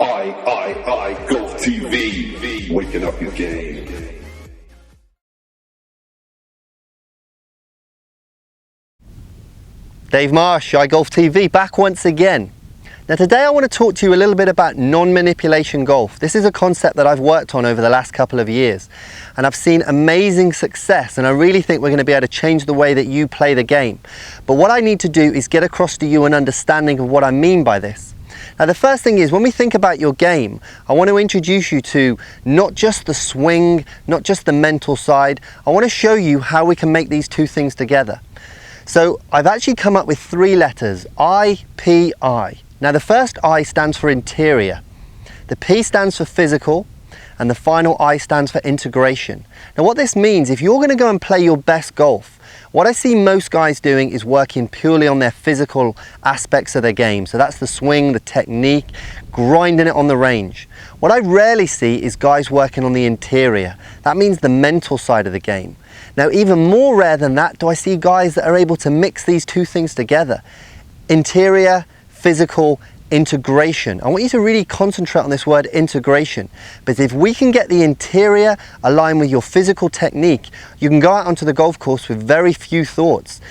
Golf TV, waking up your game. Dave Marsh, Golf TV, back once again. Now today I want to talk to you a little bit about non-manipulation golf. This is a concept that I've worked on over the last couple of years and I've seen amazing success, and I really think we're going to be able to change the way that you play the game. But what I need to do is get across to you an understanding of what I mean by this. Now the first thing is, when we think about your game, I want to introduce you to not just the swing, not just the mental side. I want to show you how we can make these two things together. So I've actually come up with three letters, I-P-I. Now the first I stands for interior, the P stands for physical, and the final I stands for integration. Now what this means, if you're going to go and play your best golf, what I see most guys doing is working purely on their physical aspects of their game. So that's the swing, the technique, grinding it on the range. What I rarely see is guys working on the interior. That means the mental side of the game. Now even more rare than that, do I see guys that are able to mix these two things together. Interior, physical, integration. I want you to really concentrate on this word integration, because if we can get the interior aligned with your physical technique, you can go out onto the golf course with very few thoughts.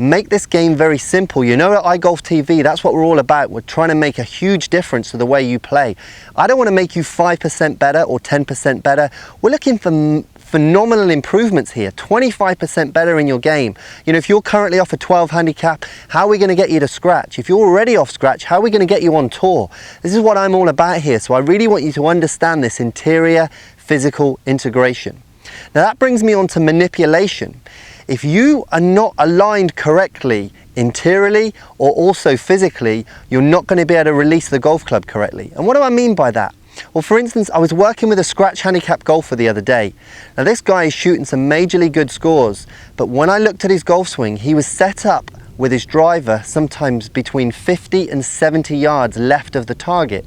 Make this game very simple. You know, at iGolf TV, that's what we're all about. We're trying to make a huge difference to the way you play. I don't want to make you 5% better or 10% better. We're looking for phenomenal improvements here, 25% better in your game. You know, if you're currently off a 12 handicap, how are we going to get you to scratch? If you're already off scratch, how are we going to get you on tour? This is what I'm all about here. So I really want you to understand this interior physical integration. Now that brings me on to manipulation. If you are not aligned correctly interiorly or also physically, you're not going to be able to release the golf club correctly. And what do I mean by that? Well, for instance, I was working with a scratch handicap golfer the other day. Now this guy is shooting some majorly good scores, but when I looked at his golf swing, he was set up with his driver sometimes between 50 and 70 yards left of the target.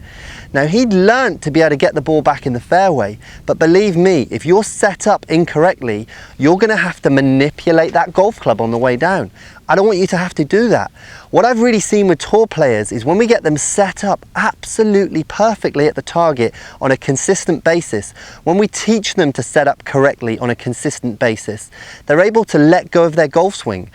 Now he'd learnt to be able to get the ball back in the fairway, but believe me, if you're set up incorrectly, you're going to have to manipulate that golf club on the way down. I don't want you to have to do that. What I've really seen with tour players is when we get them set up absolutely perfectly at the target on a consistent basis, when we teach them to set up correctly on a consistent basis, they're able to let go of their golf swing,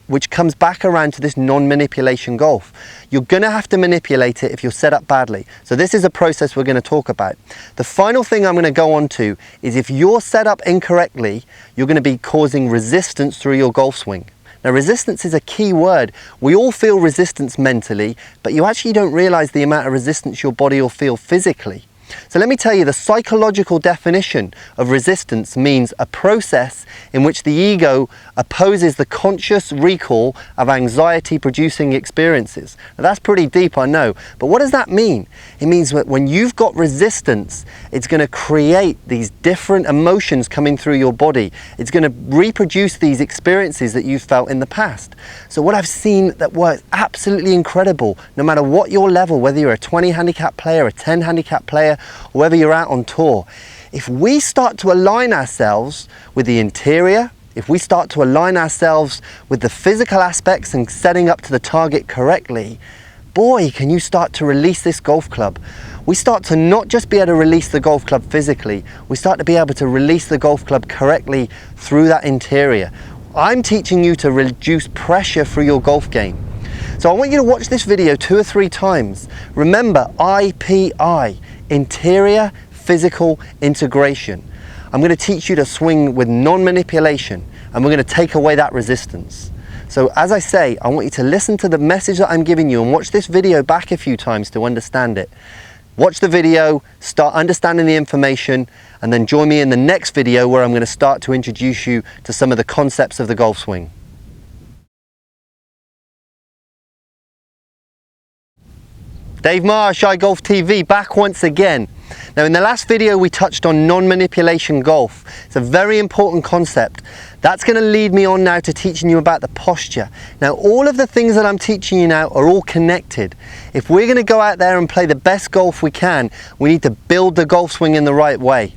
which comes back around to this non-manipulation golf. You're going to have to manipulate it if you're set up badly. So this is a process we're going to talk about. The final thing I'm going to go on to is if you're set up incorrectly, you're going to be causing resistance through your golf swing. Now resistance is a key word. We all feel resistance mentally, but you actually don't realize the amount of resistance your body will feel physically. So let me tell you, the psychological definition of resistance means a process in which the ego opposes the conscious recall of anxiety-producing experiences. Now that's pretty deep, I know, but what does that mean? It means that when you've got resistance, it's going to create these different emotions coming through your body. It's going to reproduce these experiences that you've felt in the past. So what I've seen that works absolutely incredible, no matter what your level, whether you're a 20 handicap player, a 10 handicap player, or whether you're out on tour, if we start to align ourselves with the interior, if we start to align ourselves with the physical aspects and setting up to the target correctly, boy, can you start to release this golf club. We start to not just be able to release the golf club physically, we start to be able to release the golf club correctly through that interior. I'm teaching you to reduce pressure through your golf game. So I want you to watch this video 2 or 3 times. Remember, IPI, interior physical integration. I'm going to teach you to swing with non-manipulation, and we're going to take away that resistance. So as I say, I want you to listen to the message that I'm giving you and watch this video back a few times to understand it. Watch the video, start understanding the information, and then join me in the next video where I'm going to start to introduce you to some of the concepts of the golf swing. Dave Marsh, iGolf TV, back once again. Now in the last video we touched on non-manipulation golf. It's a very important concept. That's going to lead me on now to teaching you about the posture. Now all of the things that I'm teaching you now are all connected. If we're going to go out there and play the best golf we can, we need to build the golf swing in the right way.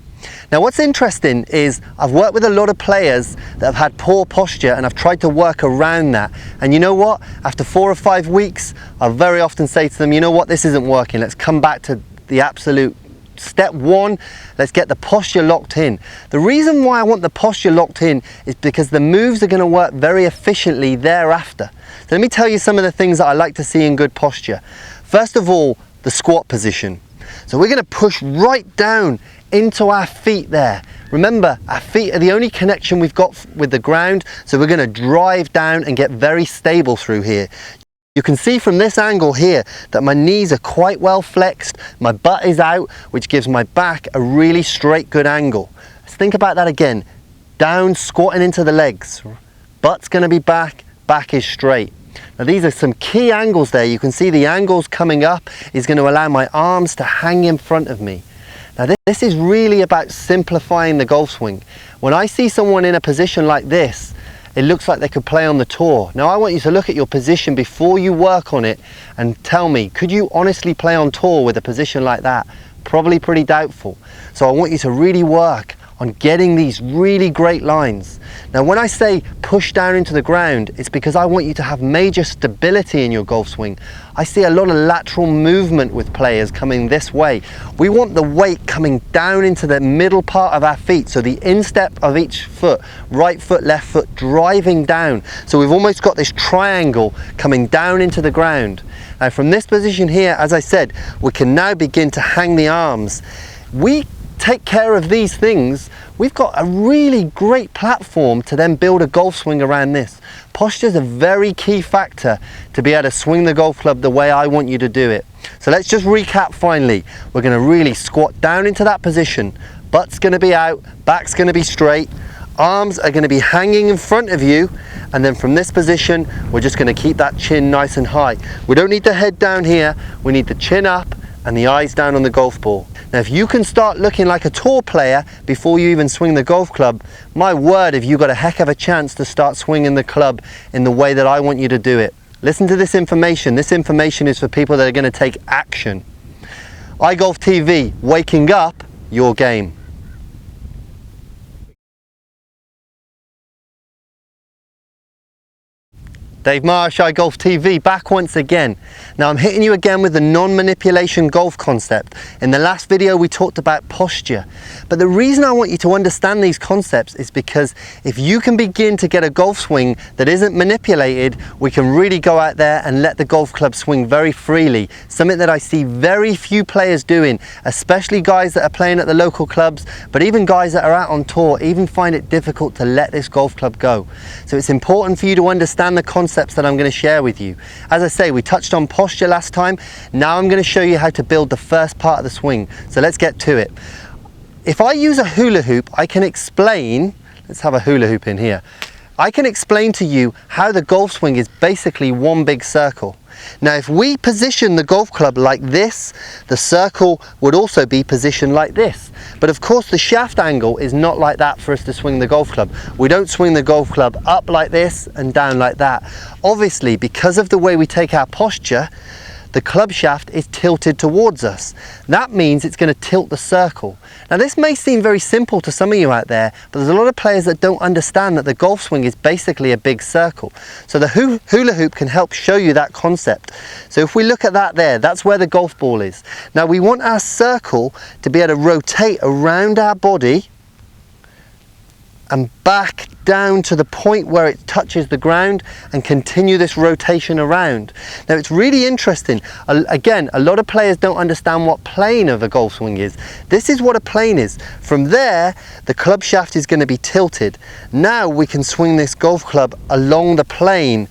Now what's interesting is I've worked with a lot of players that have had poor posture, and I've tried to work around that. And you know what? After 4 or 5 weeks, I very often say to them, you know what, this isn't working. Let's come back to the absolute step one. Let's get the posture locked in. The reason why I want the posture locked in is because the moves are going to work very efficiently thereafter. So let me tell you some of the things that I like to see in good posture. First of all, the squat position. So we're going to push right down into our feet there. Remember, our feet are the only connection we've got with the ground, so we're going to drive down and get very stable through here. You can see from this angle here that my knees are quite well flexed, my butt is out, which gives my back a really straight, good angle. Let's think about that again. Down, squatting into the legs. Butt's going to be back, back is straight. Now these are some key angles there. You can see the angles coming up is going to allow my arms to hang in front of me. Now this is really about simplifying the golf swing. When I see someone in a position like this, it looks like they could play on the tour. Now I want you to look at your position before you work on it and tell me, could you honestly play on tour with a position like that? Probably pretty doubtful. So I want you to really work on getting these really great lines. Now when I say push down into the ground, it's because I want you to have major stability in your golf swing. I see a lot of lateral movement with players coming this way. We want the weight coming down into the middle part of our feet, so the instep of each foot, right foot, left foot, driving down. So we've almost got this triangle coming down into the ground. Now from this position here, as I said, we can now begin to hang the arms. We take care of these things, we've got a really great platform to then build a golf swing around this. Posture is a very key factor to be able to swing the golf club the way I want you to do it. So let's just recap finally. We're going to really squat down into that position. Butt's going to be out, back's going to be straight, arms are going to be hanging in front of you, and then from this position we're just going to keep that chin nice and high. We don't need the head down here, we need the chin up and the eyes down on the golf ball. Now if you can start looking like a tour player before you even swing the golf club, my word, have you got a heck of a chance to start swinging the club in the way that I want you to do it. Listen to this information. This information is for people that are going to take action. iGolf TV, waking up your game. Dave Marsh, iGolf TV, back once again. Now I'm hitting you again with the non-manipulation golf concept. In the last video we talked about posture, but the reason I want you to understand these concepts is because if you can begin to get a golf swing that isn't manipulated, we can really go out there and let the golf club swing very freely. Something that I see very few players doing, especially guys that are playing at the local clubs, but even guys that are out on tour even find it difficult to let this golf club go. So it's important for you to understand the concept that I'm going to share with you. As I say, we touched on posture last time. Now I'm going to show you how to build the first part of the swing. So let's get to it. If I use a hula hoop, I can explain, let's have a hula hoop in here. I can explain to you how the golf swing is basically one big circle. Now if we position the golf club like this, the circle would also be positioned like this. But of course the shaft angle is not like that for us to swing the golf club. We don't swing the golf club up like this and down like that. Obviously, because of the way we take our posture, the club shaft is tilted towards us. That means it's going to tilt the circle. Now this may seem very simple to some of you out there, but there's a lot of players that don't understand that the golf swing is basically a big circle. So the hula hoop can help show you that concept. So if we look at that there, that's where the golf ball is. Now we want our circle to be able to rotate around our body and back down to the point where it touches the ground and continue this rotation around. Now it's really interesting. Again, a lot of players don't understand what plane of a golf swing is. This is what a plane is. From there, the club shaft is going to be tilted. Now we can swing this golf club along the plane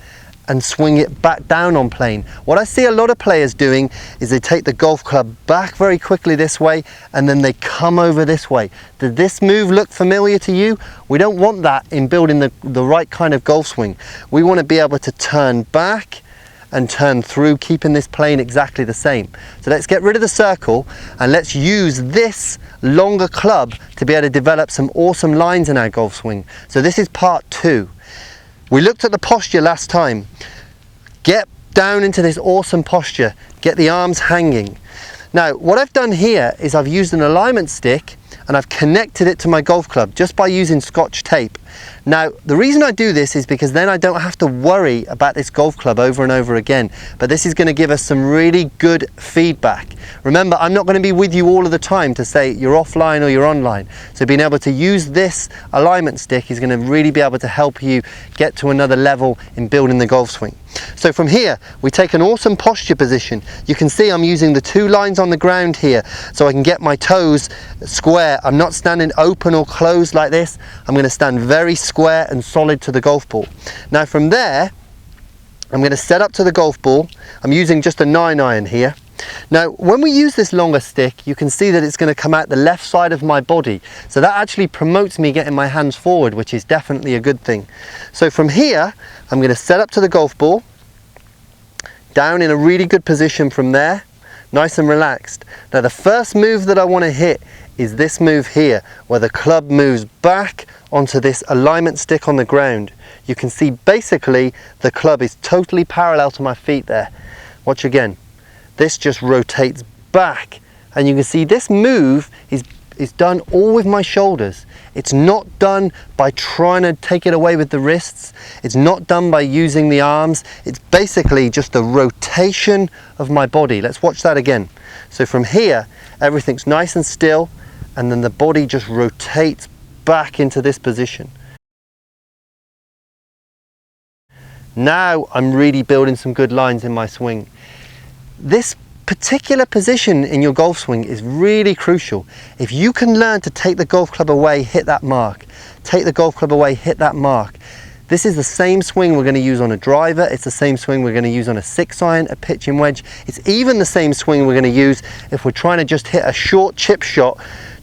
and swing it back down on plane. What I see a lot of players doing is they take the golf club back very quickly this way and then they come over this way. Did this move look familiar to you? We don't want that in building the right kind of golf swing. We want to be able to turn back and turn through, keeping this plane exactly the same. So let's get rid of the circle and let's use this longer club to be able to develop some awesome lines in our golf swing. So this is part 2. We looked at the posture last time. Get down into this awesome posture. Get the arms hanging. Now, what I've done here is I've used an alignment stick and I've connected it to my golf club just by using Scotch tape. Now, the reason I do this is because then I don't have to worry about this golf club over and over again, but this is going to give us some really good feedback. Remember, I'm not going to be with you all of the time to say you're offline or you're online, so being able to use this alignment stick is going to really be able to help you get to another level in building the golf swing. So from here, we take an awesome posture position. You can see I'm using the 2 lines on the ground here so I can get my toes square. I'm not standing open or closed like this. I'm going to stand very square and solid to the golf ball. Now from there, I'm going to set up to the golf ball. I'm using just a 9-iron here. Now when we use this longer stick, you can see that it's going to come out the left side of my body, so that actually promotes me getting my hands forward, which is definitely a good thing. So from here, I'm going to set up to the golf ball, down in a really good position from there, nice and relaxed. Now the first move that I want to hit is this move here, where the club moves back onto this alignment stick on the ground. You can see basically the club is totally parallel to my feet there. Watch again. This just rotates back, and you can see this move is done all with my shoulders. It's not done by trying to take it away with the wrists. It's not done by using the arms. It's basically just a rotation of my body. Let's watch that again. So from here, everything's nice and still, and then the body just rotates back into this position. Now I'm really building some good lines in my swing. This particular position in your golf swing is really crucial. If you can learn to take the golf club away, hit that mark, take the golf club away, hit that mark. This is the same swing we're going to use on a driver. It's the same swing we're going to use on a 6-iron, a pitching wedge. It's even the same swing we're going to use if we're trying to just hit a short chip shot,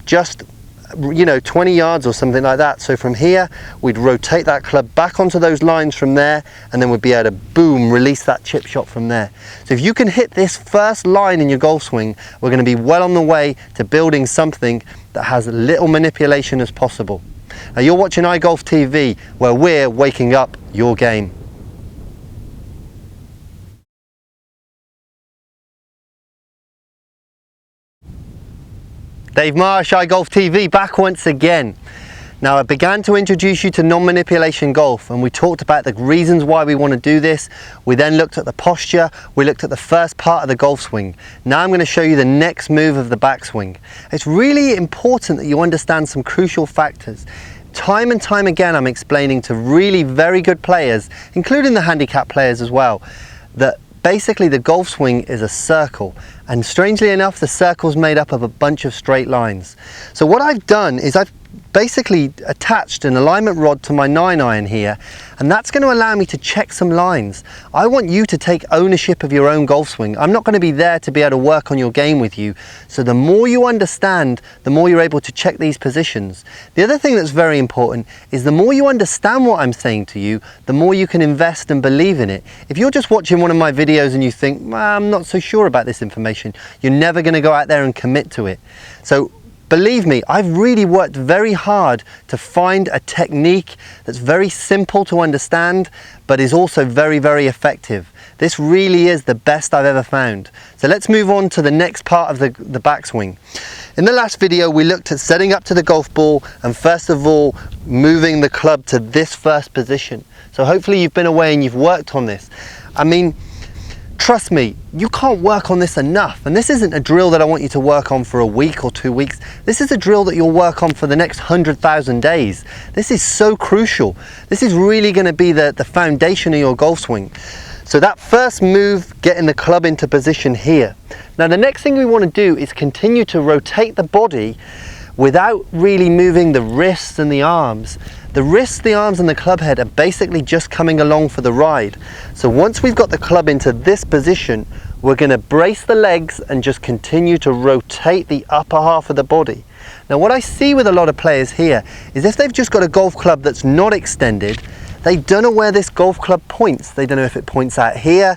just 20 yards or something like that. So from here, we'd rotate that club back onto those lines from there, and then we'd be able to boom, release that chip shot from there. So if you can hit this first line in your golf swing, we're going to be well on the way to building something that has little manipulation as possible. Now you're watching iGolf TV, where we're waking up your game. Dave Marsh, iGolf TV, back once again. Now I began to introduce you to non-manipulation golf, and we talked about the reasons why we want to do this. We then looked at the posture, we looked at the first part of the golf swing. Now I'm going to show you the next move of the backswing. It's really important that you understand some crucial factors. Time and time again I'm explaining to really very good players, including the handicap players as well, that basically the golf swing is a circle, and strangely enough the circle's made up of a bunch of straight lines. So what I've done is I've basically attached an alignment rod to my 9-iron here, and that's going to allow me to check some lines. I want you to take ownership of your own golf swing. I'm not going to be there to be able to work on your game with you, so the more you understand, the more you're able to check these positions. The other thing that's very important is the more you understand what I'm saying to you, the more you can invest and believe in it. If you're just watching one of my videos and you think, well, I'm not so sure about this information, you're never going to go out there and commit to it. So believe me, I've really worked very hard to find a technique that's very simple to understand, but is also very, very effective. This really is the best I've ever found. So let's move on to the next part of the backswing. In the last video, we looked at setting up to the golf ball and first of all, moving the club to this first position. So hopefully you've been away and you've worked on this. I mean, trust me, you can't work on this enough. And this isn't a drill that I want you to work on for a week or 2 weeks. This is a drill that you'll work on for the next 100,000 days. This is so crucial. This is really going to be the foundation of your golf swing. So that first move, getting the club into position here. Now the next thing we want to do is continue to rotate the body without really moving the wrists and the arms. The wrists, the arms and the club head are basically just coming along for the ride. So once we've got the club into this position, we're going to brace the legs and just continue to rotate the upper half of the body. Now what I see with a lot of players here is if they've just got a golf club that's not extended, they don't know where this golf club points. They don't know if it points out here,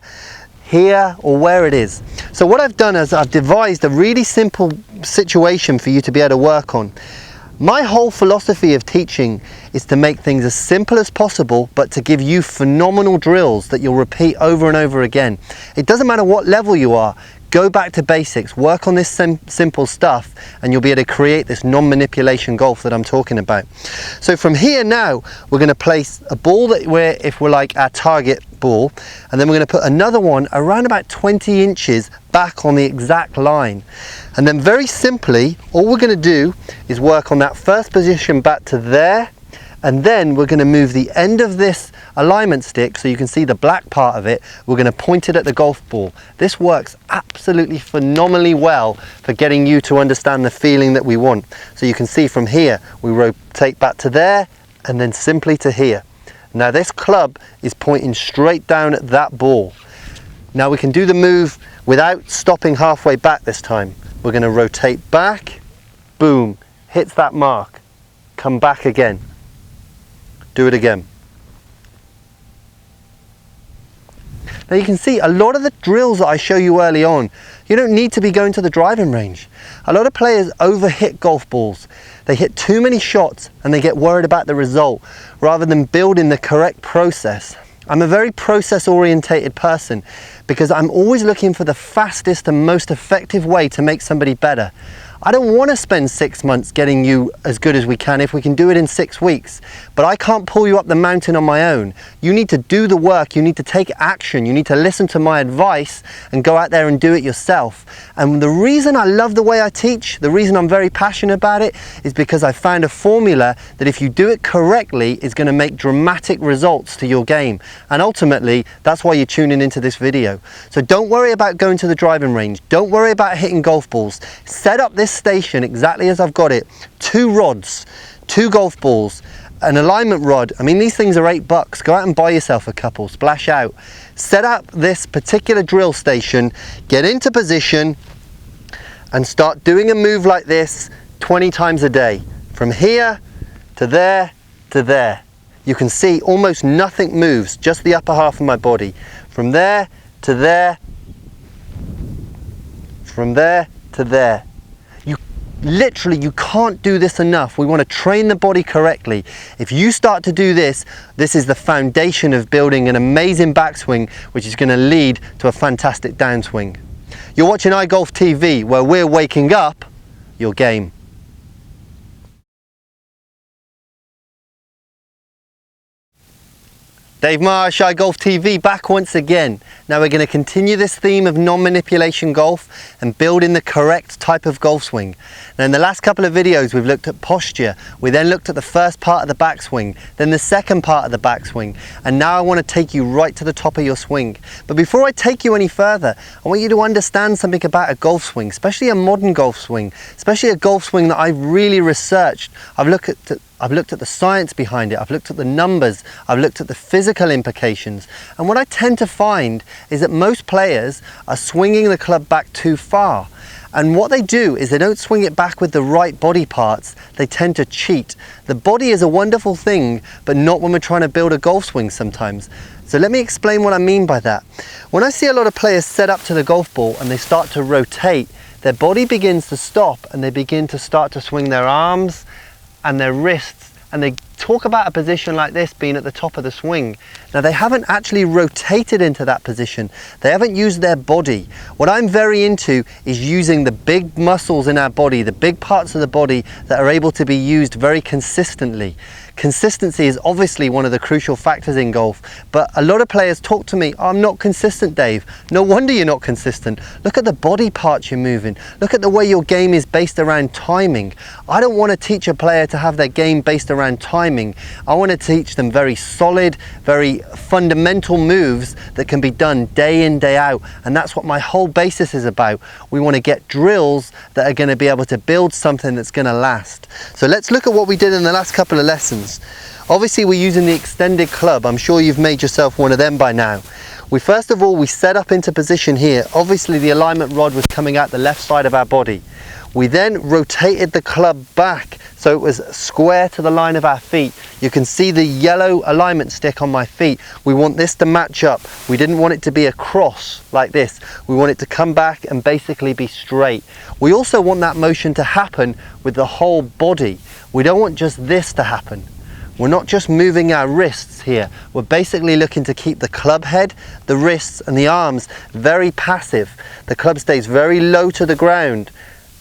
here, or where it is. So what I've done is I've devised a really simple situation for you to be able to work on. My whole philosophy of teaching is to make things as simple as possible, but to give you phenomenal drills that you'll repeat over and over again. It doesn't matter what level you are. Go back to basics, work on this simple stuff, and you'll be able to create this non-manipulation golf that I'm talking about. So from here now, we're going to place a ball that if we're like our target ball, and then we're going to put another one around about 20 inches back on the exact line. And then very simply, all we're going to do is work on that first position back to there, and then we're going to move the end of this alignment stick, so you can see the black part of it, we're going to point it at the golf ball. This works absolutely phenomenally well for getting you to understand the feeling that we want. So you can see from here, we rotate back to there, and then simply to here. Now this club is pointing straight down at that ball. Now we can do the move without stopping halfway back this time. We're going to rotate back, boom, hits that mark, come back again. Do it again. Now you can see a lot of the drills that I show you early on, you don't need to be going to the driving range. A lot of players overhit golf balls. They hit too many shots and they get worried about the result rather than building the correct process. I'm a very process orientated person because I'm always looking for the fastest and most effective way to make somebody better. I don't want to spend 6 months getting you as good as we can if we can do it in 6 weeks. But I can't pull you up the mountain on my own. You need to do the work, you need to take action, you need to listen to my advice and go out there and do it yourself. And the reason I love the way I teach, the reason I'm very passionate about it, is because I found a formula that if you do it correctly is going to make dramatic results to your game. And ultimately, that's why you're tuning into this video. So don't worry about going to the driving range. Don't worry about hitting golf balls. Set up this station exactly as I've got it. 2 rods, 2 golf balls, an alignment rod. I mean, these things are $8. Go out and buy yourself a couple, splash out. Set up this particular drill station, get into position, and start doing a move like this 20 times a day. From here to there to there. You can see almost nothing moves, just the upper half of my body. From there to there, from there to there. Literally, you can't do this enough. We want to train the body correctly. If you start to do this, this is the foundation of building an amazing backswing, which is going to lead to a fantastic downswing. You're watching iGolf TV, where we're waking up your game. Dave Marsh, iGolf TV, back once again. Now we're going to continue this theme of non-manipulation golf and building the correct type of golf swing. Now in the last couple of videos we've looked at posture, we then looked at the first part of the backswing, then the second part of the backswing, and now I want to take you right to the top of your swing. But before I take you any further, I want you to understand something about a golf swing, especially a modern golf swing, especially a golf swing that I've really researched. I've looked at the science behind it, I've looked at the numbers, I've looked at the physical implications, and what I tend to find is that most players are swinging the club back too far. And what they do is they don't swing it back with the right body parts, they tend to cheat. The body is a wonderful thing, but not when we're trying to build a golf swing sometimes. So let me explain what I mean by that. When I see a lot of players set up to the golf ball and they start to rotate, their body begins to stop and they begin to start to swing their arms and their wrists, and they talk about a position like this being at the top of the swing. Now they haven't actually rotated into that position. They haven't used their body. What I'm very into is using the big muscles in our body, the big parts of the body that are able to be used very consistently. Consistency is obviously one of the crucial factors in golf, but a lot of players talk to me, "Oh, I'm not consistent, Dave." No wonder you're not consistent. Look at the body parts you're moving. Look at the way your game is based around timing. I don't want to teach a player to have their game based around timing. I want to teach them very solid, very fundamental moves that can be done day in, day out, and that's what my whole basis is about. We want to get drills that are going to be able to build something that's going to last. So let's look at what we did in the last couple of lessons. Obviously we're using the extended club. I'm sure you've made yourself one of them by now. First of all, we set up into position here. Obviously the alignment rod was coming out the left side of our body. We then rotated the club back so it was square to the line of our feet. You can see the yellow alignment stick on my feet. We want this to match up. We didn't want it to be a cross like this. We want it to come back and basically be straight. We also want that motion to happen with the whole body. We don't want just this to happen. we're not just moving our wrists here. We're basically looking to keep the club head, the wrists and the arms very passive. The club stays very low to the ground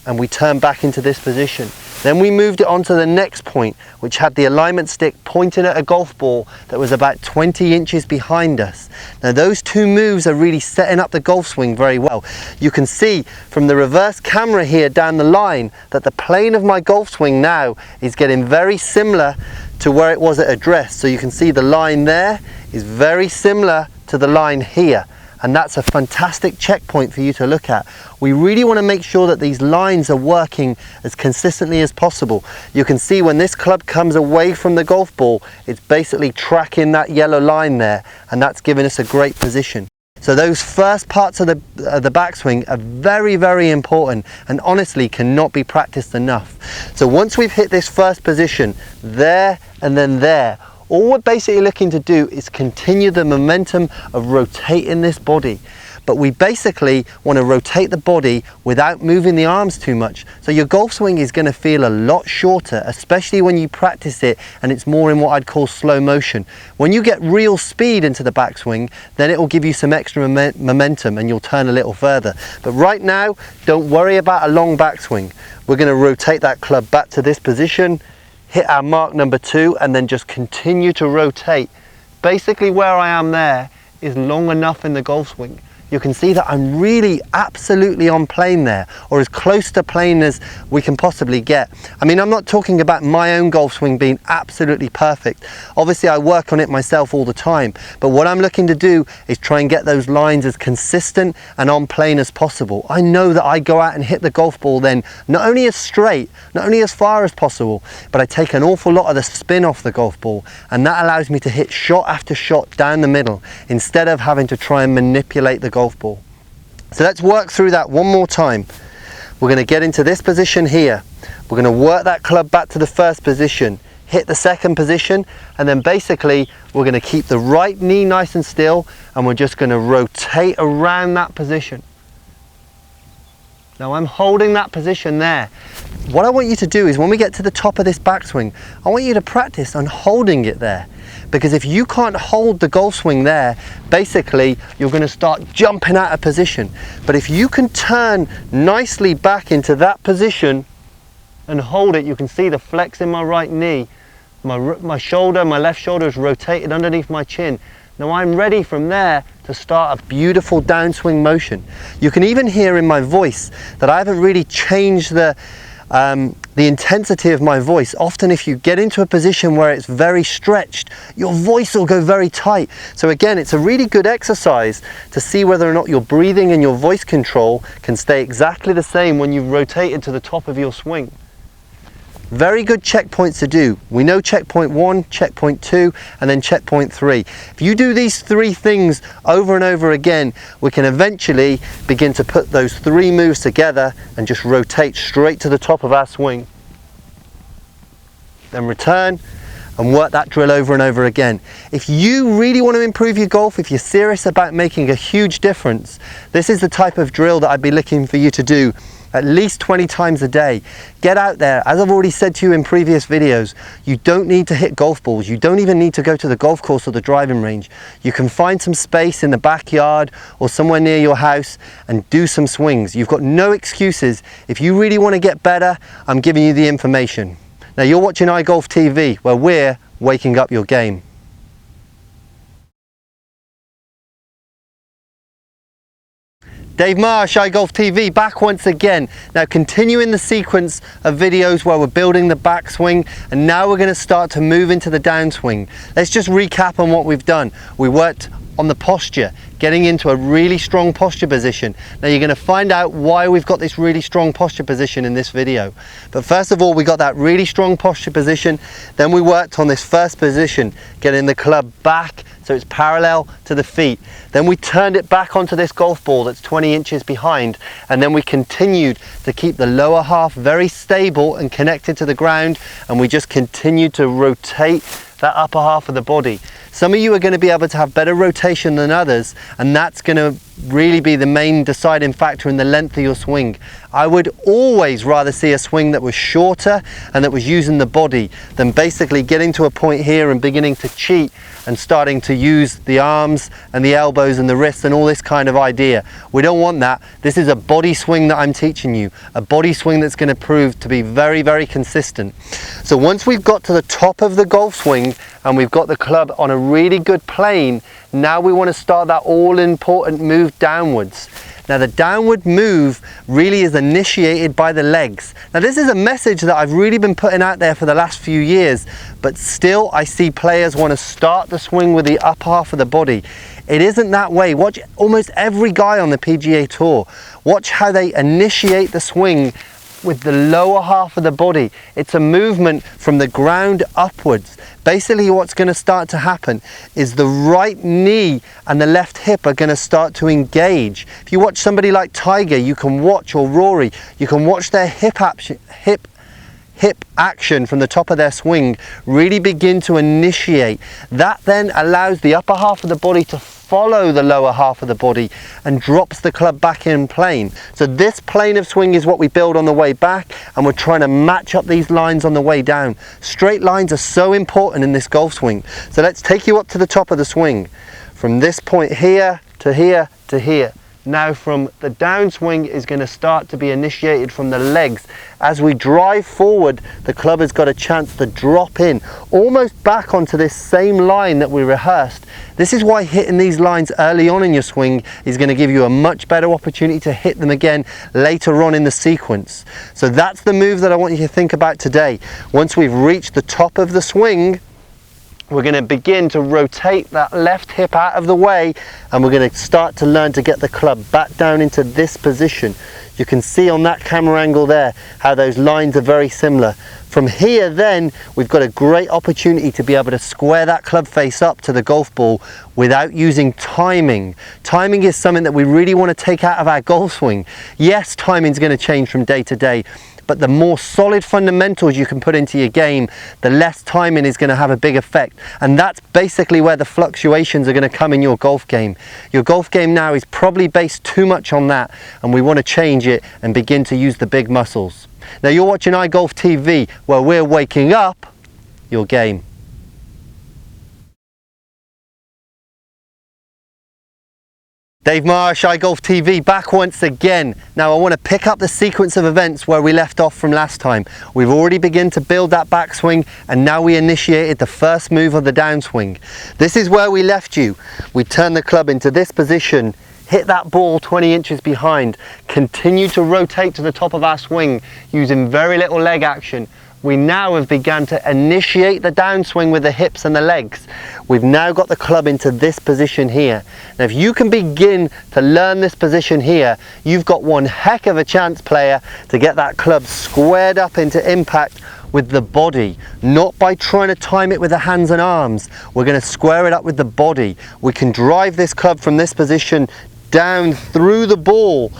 and we turn back into this position. Then we moved it on to the next point, which had the alignment stick pointing at a golf ball that was about 20 inches behind us. Now those two moves are really setting up the golf swing very well. You can see from the reverse camera here down the line that the plane of my golf swing now is getting very similar to where it was at address. So you can see the line there is very similar to the line here. And that's a fantastic checkpoint for you to look at. We really want to make sure that these lines are working as consistently as possible. You can see when this club comes away from the golf ball, it's basically tracking that yellow line there, and that's giving us a great position. So those first parts of the backswing are very, very important and honestly cannot be practiced enough. So once we've hit this first position, there and then there, all we're basically looking to do is continue the momentum of rotating this body. But we basically want to rotate the body without moving the arms too much. So your golf swing is going to feel a lot shorter, especially when you practice it and it's more in what I'd call slow motion. When you get real speed into the backswing, then it will give you some extra momentum and you'll turn a little further. But right now, don't worry about a long backswing. We're going to rotate that club back to this position, hit our mark number 2 and then just continue to rotate. Basically where I am there is long enough in the golf swing. You can see that I'm really absolutely on plane there, or as close to plane as we can possibly get. I mean, I'm not talking about my own golf swing being absolutely perfect. Obviously I work on it myself all the time, but what I'm looking to do is try and get those lines as consistent and on plane as possible. I know that I go out and hit the golf ball then not only as straight, not only as far as possible, but I take an awful lot of the spin off the golf ball, and that allows me to hit shot after shot down the middle instead of having to try and manipulate the golf ball. So let's work through that one more time. We're going to get into this position here. We're going to work that club back to the first position, hit the second position, and then basically we're going to keep the right knee nice and still, and we're just going to rotate around that position. Now I'm holding that position there. What I want you to do is when we get to the top of this backswing, I want you to practice on holding it there. Because if you can't hold the golf swing there, basically you're going to start jumping out of position. But if you can turn nicely back into that position and hold it, you can see the flex in my right knee. My shoulder, my left shoulder is rotated underneath my chin. Now I'm ready from there to start a beautiful downswing motion. You can even hear in my voice that I haven't really changed the intensity of my voice. Often if you get into a position where it's very stretched, your voice will go very tight. So again, it's a really good exercise to see whether or not your breathing and your voice control can stay exactly the same when you've rotated to the top of your swing. Very good checkpoints to do. We know checkpoint 1, checkpoint 2, and then checkpoint 3. If you do these 3 things over and over again, we can eventually begin to put those 3 moves together and just rotate straight to the top of our swing. Then return and work that drill over and over again. If you really want to improve your golf, if you're serious about making a huge difference, this is the type of drill that I'd be looking for you to do at least 20 times a day. Get out there. As I've already said to you in previous videos, you don't need to hit golf balls. You don't even need to go to the golf course or the driving range. You can find some space in the backyard or somewhere near your house and do some swings. You've got no excuses. If you really want to get better, I'm giving you the information. Now you're watching iGolf TV, where we're waking up your game. Dave Marsh, iGolf TV, back once again. Now continuing the sequence of videos where we're building the backswing, and now we're going to start to move into the downswing. Let's just recap on what we've done. We worked on the posture, getting into a really strong posture position. Now you're going to find out why we've got this really strong posture position in this video. But first of all, we got that really strong posture position. Then we worked on this first position, getting the club back so it's parallel to the feet. Then we turned it back onto this golf ball that's 20 inches behind, and then we continued to keep the lower half very stable and connected to the ground, and we just continued to rotate that upper half of the body. Some of you are going to be able to have better rotation than others, and that's going to really be the main deciding factor in the length of your swing. I would always rather see a swing that was shorter and that was using the body than basically getting to a point here and beginning to cheat and starting to use the arms and the elbows and the wrists and all this kind of idea. We don't want that. This is a body swing that I'm teaching you, a body swing that's going to prove to be very, very consistent. So once we've got to the top of the golf swing and we've got the club on a really good plane, now we want to start that all-important move downwards. Now the downward move really is initiated by the legs. Now this is a message that I've really been putting out there for the last few years, but still I see players want to start the swing with the upper half of the body. It isn't that way. Watch almost every guy on the PGA Tour. Watch how they initiate the swing with the lower half of the body. It's a movement from the ground upwards. Basically what's going to start to happen is the right knee and the left hip are going to start to engage. If you watch somebody like Tiger, you can watch, or Rory, you can watch their hip action from the top of their swing really begin to initiate. That then allows the upper half of the body to follow the lower half of the body and drops the club back in plane. So this plane of swing is what we build on the way back, and we're trying to match up these lines on the way down. Straight lines are so important in this golf swing. So let's take you up to the top of the swing. From this point here to here to here. Now from the downswing is going to start to be initiated from the legs. As we drive forward, the club has got a chance to drop in almost back onto this same line that we rehearsed. This is why hitting these lines early on in your swing is going to give you a much better opportunity to hit them again later on in the sequence. So that's the move that I want you to think about today. Once we've reached the top of the swing, we're going to begin to rotate that left hip out of the way, and we're going to start to learn to get the club back down into this position. You can see on that camera angle there how those lines are very similar. From here then, we've got a great opportunity to be able to square that club face up to the golf ball without using timing. Timing is something that we really want to take out of our golf swing. Yes, timing is going to change from day to day, but the more solid fundamentals you can put into your game, the less timing is going to have a big effect. And that's basically where the fluctuations are going to come in your golf game. Your golf game now is probably based too much on that, and we want to change it and begin to use the big muscles. Now you're watching iGolf TV, where we're waking up your game. Dave Marsh, iGolf TV, back once again. Now I want to pick up the sequence of events where we left off from last time. We've already begun to build that backswing, and now we initiated the first move of the downswing. This is where we left you. We turned the club into this position, hit that ball 20 inches behind, continue to rotate to the top of our swing using very little leg action. We now have begun to initiate the downswing with the hips and the legs. We've now got the club into this position here. Now if you can begin to learn this position here, you've got one heck of a chance, player, to get that club squared up into impact with the body, not by trying to time it with the hands and arms. We're going to square it up with the body. We can drive this club from this position down through the ball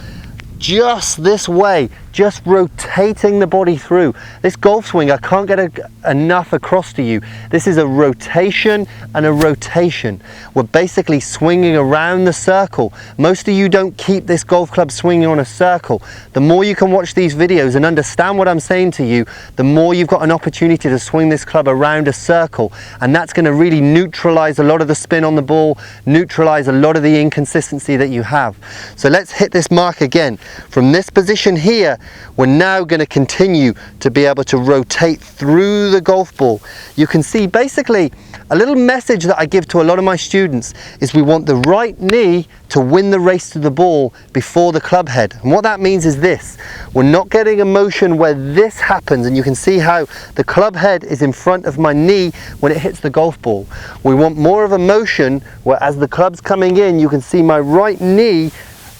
just this way, just rotating the body through. This golf swing, I can't get enough across to you. This is a rotation and a rotation. We're basically swinging around the circle. Most of you don't keep this golf club swinging on a circle. The more you can watch these videos and understand what I'm saying to you, the more you've got an opportunity to swing this club around a circle, and that's going to really neutralize a lot of the spin on the ball, neutralize a lot of the inconsistency that you have. So let's hit this mark again. From this position here, we're now going to continue to be able to rotate through the golf ball. You can see basically a little message that I give to a lot of my students is we want the right knee to win the race to the ball before the club head. And what that means is this: we're not getting a motion where this happens, and you can see how the club head is in front of my knee when it hits the golf ball. We want more of a motion where as the club's coming in, you can see my right knee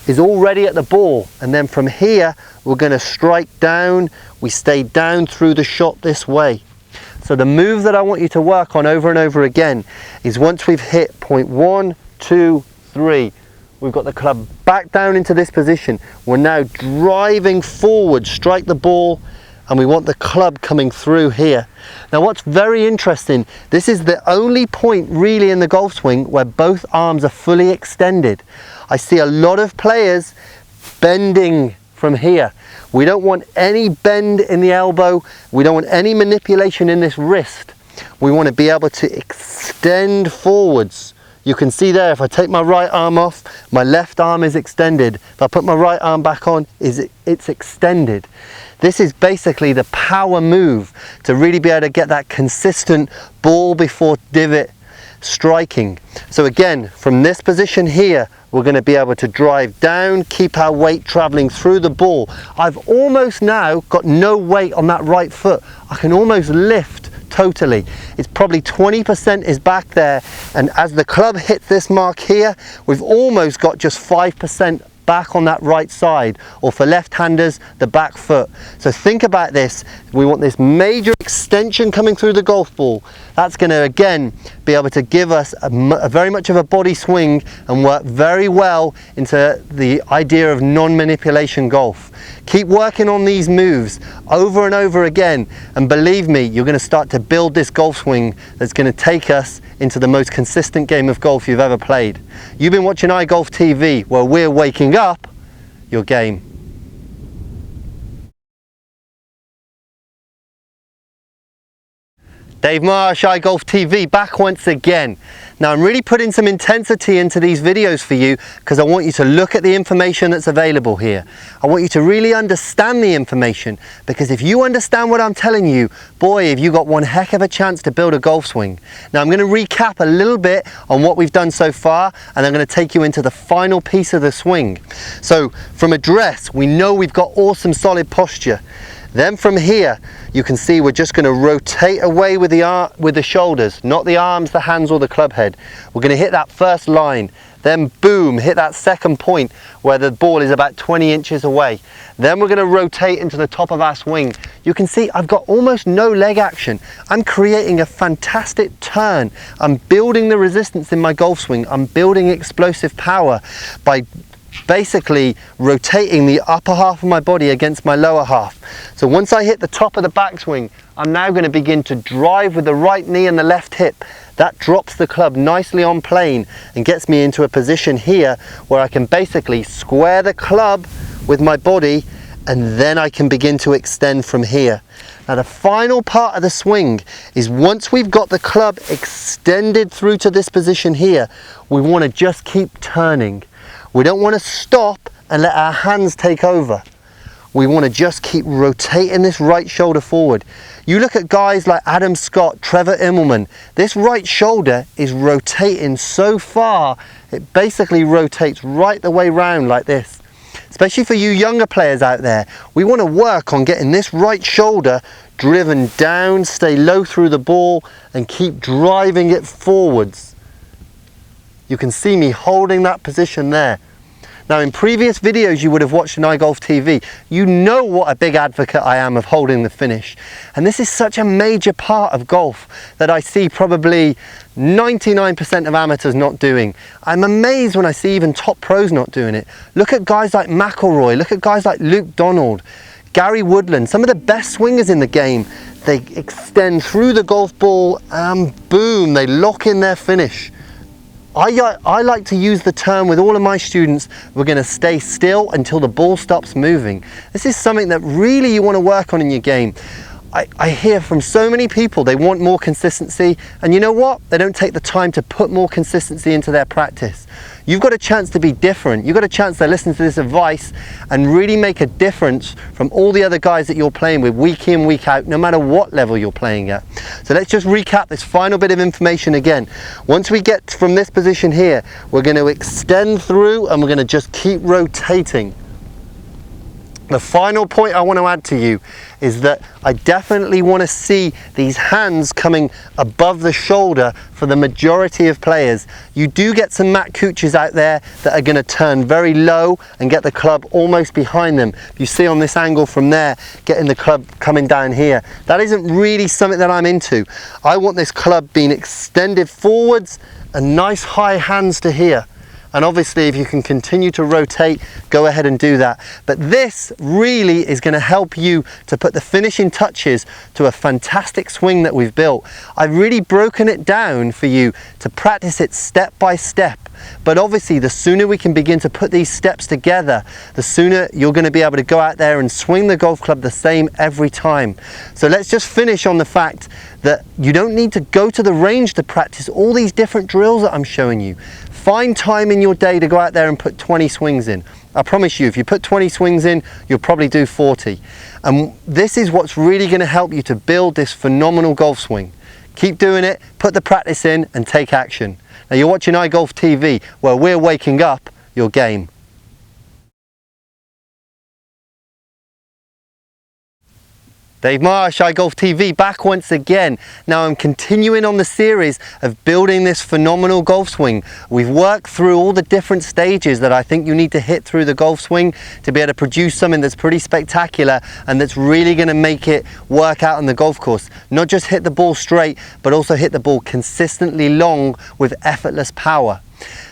is already at the ball, and then from here we're going to strike down. We stay down through the shot this way. So the move that I want you to work on over and over again is once we've hit point 1, 2, 3, we've got the club back down into this position. We're now driving forward, strike the ball, and we want the club coming through here. Now what's very interesting, this is the only point really in the golf swing where both arms are fully extended. I see a lot of players bending from here. We don't want any bend in the elbow. We don't want any manipulation in this wrist. We want to be able to extend forwards. You can see there, if I take my right arm off, my left arm is extended. If I put my right arm back on, it's extended. This is basically the power move to really be able to get that consistent ball before divot striking. So again, from this position here, we're going to be able to drive down, keep our weight traveling through the ball. I've almost now got no weight on that right foot. I can almost lift totally. It's probably 20% is back there, and as the club hits this mark here, we've almost got just 5% back on that right side, or for left-handers, the back foot. So think about this. We want this major extension coming through the golf ball. That's going to again be able to give us a very much of a body swing and work very well into the idea of non-manipulation golf. Keep working on these moves over and over again, and believe me, you're going to start to build this golf swing that's going to take us into the most consistent game of golf you've ever played. You've been watching iGolf TV, where we're waking up your game. Dave Marsh, iGolf TV, back once again. Now I'm really putting some intensity into these videos for you because I want you to look at the information that's available here. I want you to really understand the information, because if you understand what I'm telling you, boy, have you got one heck of a chance to build a golf swing. Now I'm going to recap a little bit on what we've done so far, and I'm going to take you into the final piece of the swing. So from address, we know we've got awesome solid posture. Then from here, you can see we're just going to rotate away with the shoulders, not the arms, the hands, or the club head. We're going to hit that first line, then boom, hit that second point where the ball is about 20 inches away. Then we're going to rotate into the top of our swing. You can see I've got almost no leg action. I'm creating a fantastic turn. I'm building the resistance in my golf swing. I'm building explosive power by basically rotating the upper half of my body against my lower half. So once I hit the top of the backswing, I'm now going to begin to drive with the right knee and the left hip. That drops the club nicely on plane and gets me into a position here where I can basically square the club with my body, and then I can begin to extend from here. Now the final part of the swing is, once we've got the club extended through to this position here, we want to just keep turning. We don't want to stop and let our hands take over. We want to just keep rotating this right shoulder forward. You look at guys like Adam Scott, Trevor Immelman, this right shoulder is rotating so far, it basically rotates right the way round like this. Especially for you younger players out there, we want to work on getting this right shoulder driven down, stay low through the ball, and keep driving it forwards. You can see me holding that position there. Now in previous videos you would have watched in iGolf TV, you know what a big advocate I am of holding the finish. And this is such a major part of golf that I see probably 99% of amateurs not doing. I'm amazed when I see even top pros not doing it. Look at guys like McIlroy, look at guys like Luke Donald, Gary Woodland, some of the best swingers in the game. They extend through the golf ball and boom, they lock in their finish. I like to use the term with all of my students, we're going to stay still until the ball stops moving. This is something that really you want to work on in your game. I hear from so many people they want more consistency, and you know what? They don't take the time to put more consistency into their practice. You've got a chance to be different. You've got a chance to listen to this advice and really make a difference from all the other guys that you're playing with week in, week out, no matter what level you're playing at. So let's just recap this final bit of information again. Once we get from this position here, we're going to extend through and we're going to just keep rotating. The final point I want to add to you is that I definitely want to see these hands coming above the shoulder for the majority of players. You do get some Matt Cooches out there that are going to turn very low and get the club almost behind them. You see on this angle from there, getting the club coming down here. That isn't really something that I'm into. I want this club being extended forwards and nice high hands to here. And obviously if you can continue to rotate, go ahead and do that. But this really is going to help you to put the finishing touches to a fantastic swing that we've built. I've really broken it down for you to practice it step by step. But obviously the sooner we can begin to put these steps together, the sooner you're going to be able to go out there and swing the golf club the same every time. So let's just finish on the fact that you don't need to go to the range to practice all these different drills that I'm showing you. Find time in your day to go out there and put 20 swings in. I promise you, if you put 20 swings in, you'll probably do 40. And this is what's really going to help you to build this phenomenal golf swing. Keep doing it, put the practice in, and take action. Now you're watching iGolf TV, where we're waking up your game. Dave Marsh, iGolf TV, back once again. Now I'm continuing on the series of building this phenomenal golf swing. We've worked through all the different stages that I think you need to hit through the golf swing to be able to produce something that's pretty spectacular and that's really going to make it work out on the golf course. Not just hit the ball straight, but also hit the ball consistently long with effortless power.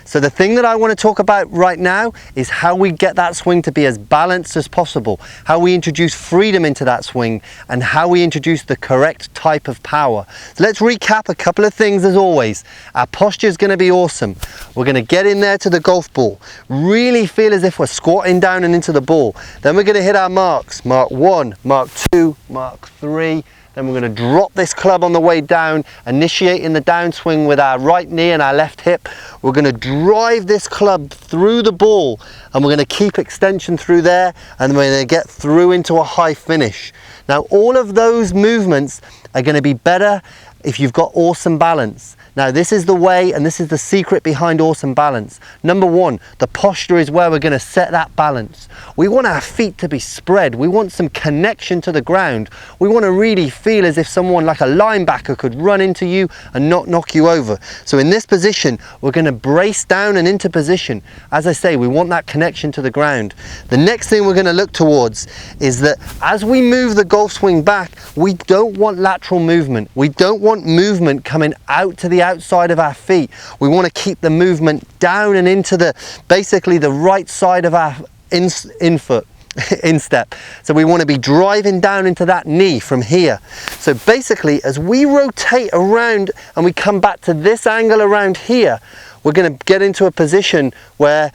So the thing that I want to talk about right now is how we get that swing to be as balanced as possible, how we introduce freedom into that swing, and how we introduce the correct type of power. So let's recap a couple of things as always. Our posture is going to be awesome. We're going to get in there to the golf ball, really feel as if we're squatting down and into the ball. Then we're going to hit our marks, mark 1, mark 2, mark 3. Then we're going to drop this club on the way down, initiating the downswing with our right knee and our left hip. We're going to drive this club through the ball, and we're going to keep extension through there, and we're going to get through into a high finish. Now all of those movements are going to be better if you've got awesome balance. Now this is the way, and this is the secret behind awesome balance. Number one, the posture is where we're going to set that balance. We want our feet to be spread. We want some connection to the ground. We want to really feel as if someone like a linebacker could run into you and not knock you over. So in this position, we're going to brace down and into position. As I say, we want that connection to the ground. The next thing we're going to look towards is that as we move the golf swing back, we don't want lateral movement. We don't want movement coming out to the outside of our feet. We want to keep the movement down and into basically the right side of our instep. So we want to be driving down into that knee from here. So basically as we rotate around and we come back to this angle around here, we're going to get into a position where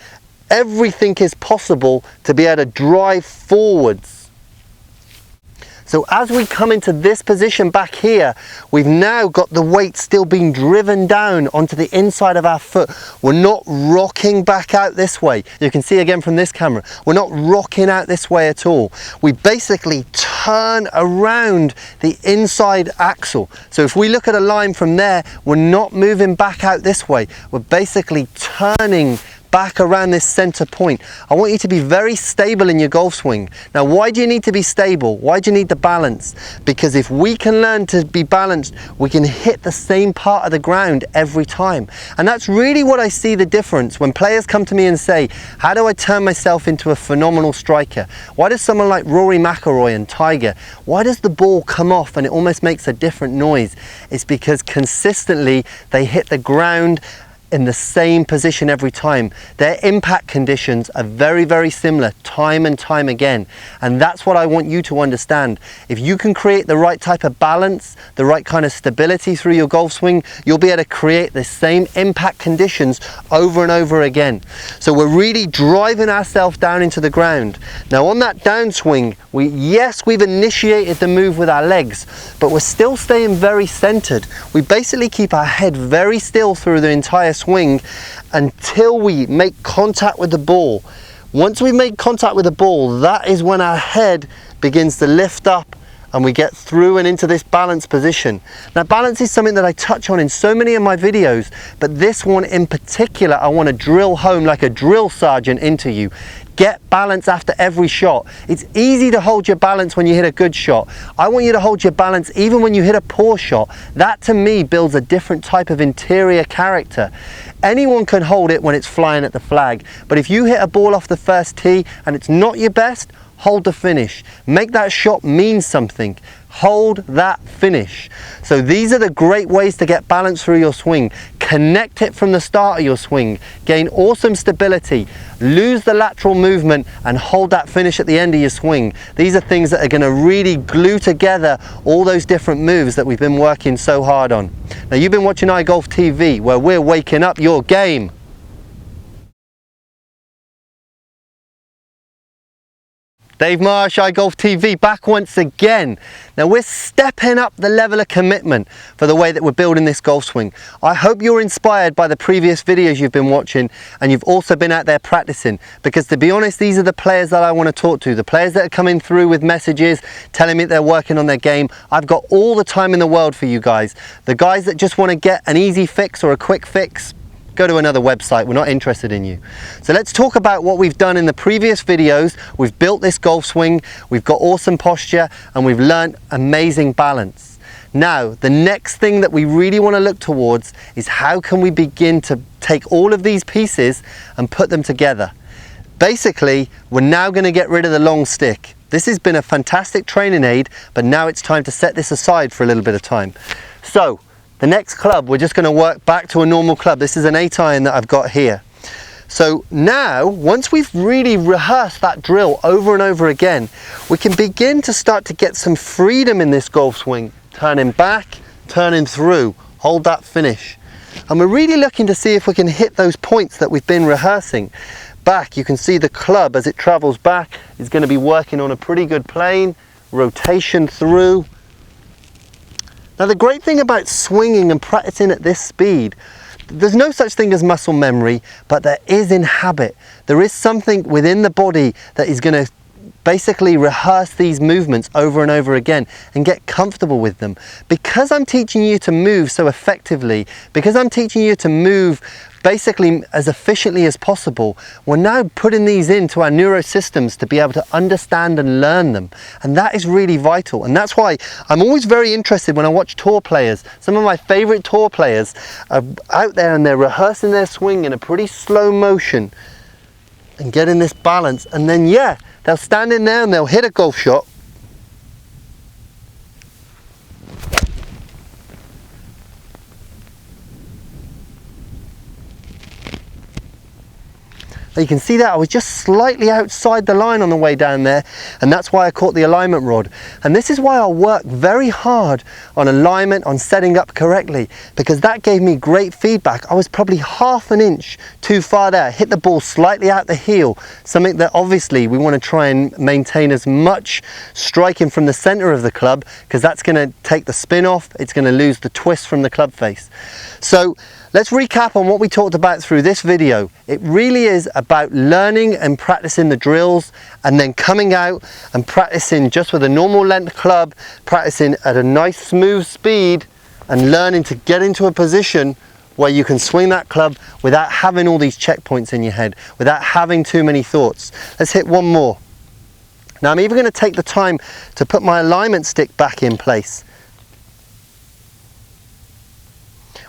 everything is possible to be able to drive forwards. So as we come into this position back here, we've now got the weight still being driven down onto the inside of our foot. We're not rocking back out this way. You can see again from this camera, we're not rocking out this way at all. We basically turn around the inside axle. So if we look at a line from there, we're not moving back out this way. We're basically turning back around this center point. I want you to be very stable in your golf swing. Now, why do you need to be stable? Why do you need the balance? Because if we can learn to be balanced, we can hit the same part of the ground every time. And that's really what I see the difference when players come to me and say, how do I turn myself into a phenomenal striker? Why does someone like Rory McIlroy and Tiger, why does the ball come off and it almost makes a different noise? It's because consistently they hit the ground in the same position every time. Their impact conditions are very, very similar time and time again. And that's what I want you to understand. If you can create the right type of balance, the right kind of stability through your golf swing, you'll be able to create the same impact conditions over and over again. So we're really driving ourselves down into the ground. Now on that downswing, we've initiated the move with our legs, but we're still staying very centered. We basically keep our head very still through the entire swing until we make contact with the ball. Once we make contact with the ball, that is when our head begins to lift up and we get through and into this balanced position. Now balance is something that I touch on in so many of my videos, but this one in particular I want to drill home like a drill sergeant into you. Get balance after every shot. It's easy to hold your balance when you hit a good shot. I want you to hold your balance even when you hit a poor shot. That to me builds a different type of interior character. Anyone can hold it when it's flying at the flag, but if you hit a ball off the first tee and it's not your best, hold the finish. Make that shot mean something. hold that finish. So these are the great ways to get balance through your swing. Connect it from the start of your swing, gain awesome stability, lose the lateral movement, and hold that finish at the end of your swing. These are things that are going to really glue together all those different moves that we've been working so hard on. Now, you've been watching iGolf TV, where we're waking up your game. Dave Marsh, iGolf TV, back once again. Now we're stepping up the level of commitment for the way that we're building this golf swing. I hope you're inspired by the previous videos you've been watching, and you've also been out there practicing, because to be honest, these are the players that I want to talk to, the players that are coming through with messages telling me they're working on their game. I've got all the time in the world for you guys. The guys that just want to get an easy fix or a quick fix, go to another website, we're not interested in you. So let's talk about what we've done in the previous videos. We've built this golf swing, we've got awesome posture, and we've learned amazing balance. Now, the next thing that we really want to look towards is how can we begin to take all of these pieces and put them together. Basically, we're now going to get rid of the long stick. This has been a fantastic training aid, but now it's time to set this aside for a little bit of time. So, the next club, we're just going to work back to a normal club. This is an 8-iron that I've got here. So now, once we've really rehearsed that drill over and over again, we can begin to start to get some freedom in this golf swing. Turning back, turning through, hold that finish. And we're really looking to see if we can hit those points that we've been rehearsing. Back, you can see the club as it travels back is going to be working on a pretty good plane, rotation through. Now, the great thing about swinging and practicing at this speed, there's no such thing as muscle memory, but there is in habit. There is something within the body that is going to basically rehearse these movements over and over again and get comfortable with them. Because I'm teaching you to move so effectively, because I'm teaching you to move basically as efficiently as possible, we're now putting these into our neurosystems to be able to understand and learn them. And that is really vital. And that's why I'm always very interested when I watch tour players. Some of my favorite tour players are out there and they're rehearsing their swing in a pretty slow motion and getting this balance. And then, yeah, they'll stand in there and they'll hit a golf shot. You can see that I was just slightly outside the line on the way down there, and that's why I caught the alignment rod. And this is why I work very hard on alignment, on setting up correctly, because that gave me great feedback. I was probably half an inch too far there, hit the ball slightly out the heel, something that obviously we want to try and maintain as much striking from the center of the club, because that's going to take the spin off, it's going to lose the twist from the club face. So let's recap on what we talked about through this video. It really is about learning and practicing the drills, and then coming out and practicing just with a normal length club, practicing at a nice smooth speed, and learning to get into a position where you can swing that club without having all these checkpoints in your head, without having too many thoughts. Let's hit one more. Now, I'm even going to take the time to put my alignment stick back in place.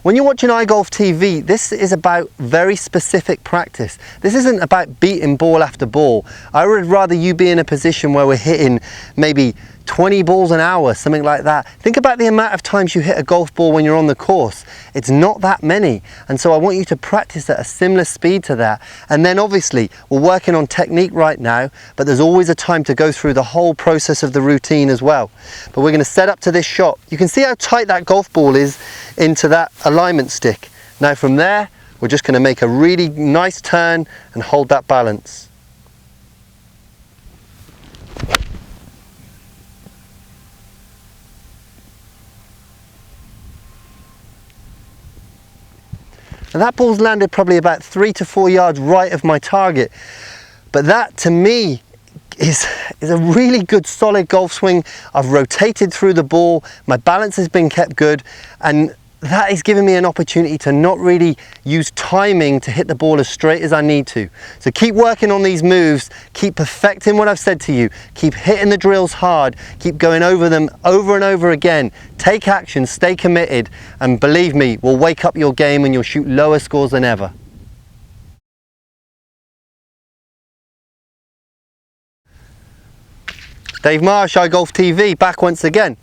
When you're watching iGolf TV, this is about very specific practice. This isn't about beating ball after ball. I would rather you be in a position where we're hitting maybe 20 balls an hour, something like that. Think about the amount of times you hit a golf ball when you're on the course. It's not that many. And so I want you to practice at a similar speed to that. And then obviously, we're working on technique right now, but there's always a time to go through the whole process of the routine as well. But we're going to set up to this shot. You can see how tight that golf ball is into that alignment stick. Now from there, we're just going to make a really nice turn and hold that balance. And that ball's landed probably about 3 to 4 yards right of my target. But that, to me, is a really good solid golf swing. I've rotated through the ball, my balance has been kept good, and that is giving me an opportunity to not really use timing to hit the ball as straight as I need to. So keep working on these moves, keep perfecting what I've said to you, keep hitting the drills hard, keep going over them over and over again. Take action, stay committed, and believe me, we'll wake up your game and you'll shoot lower scores than ever. Dave Marsh, iGolf TV, back once again.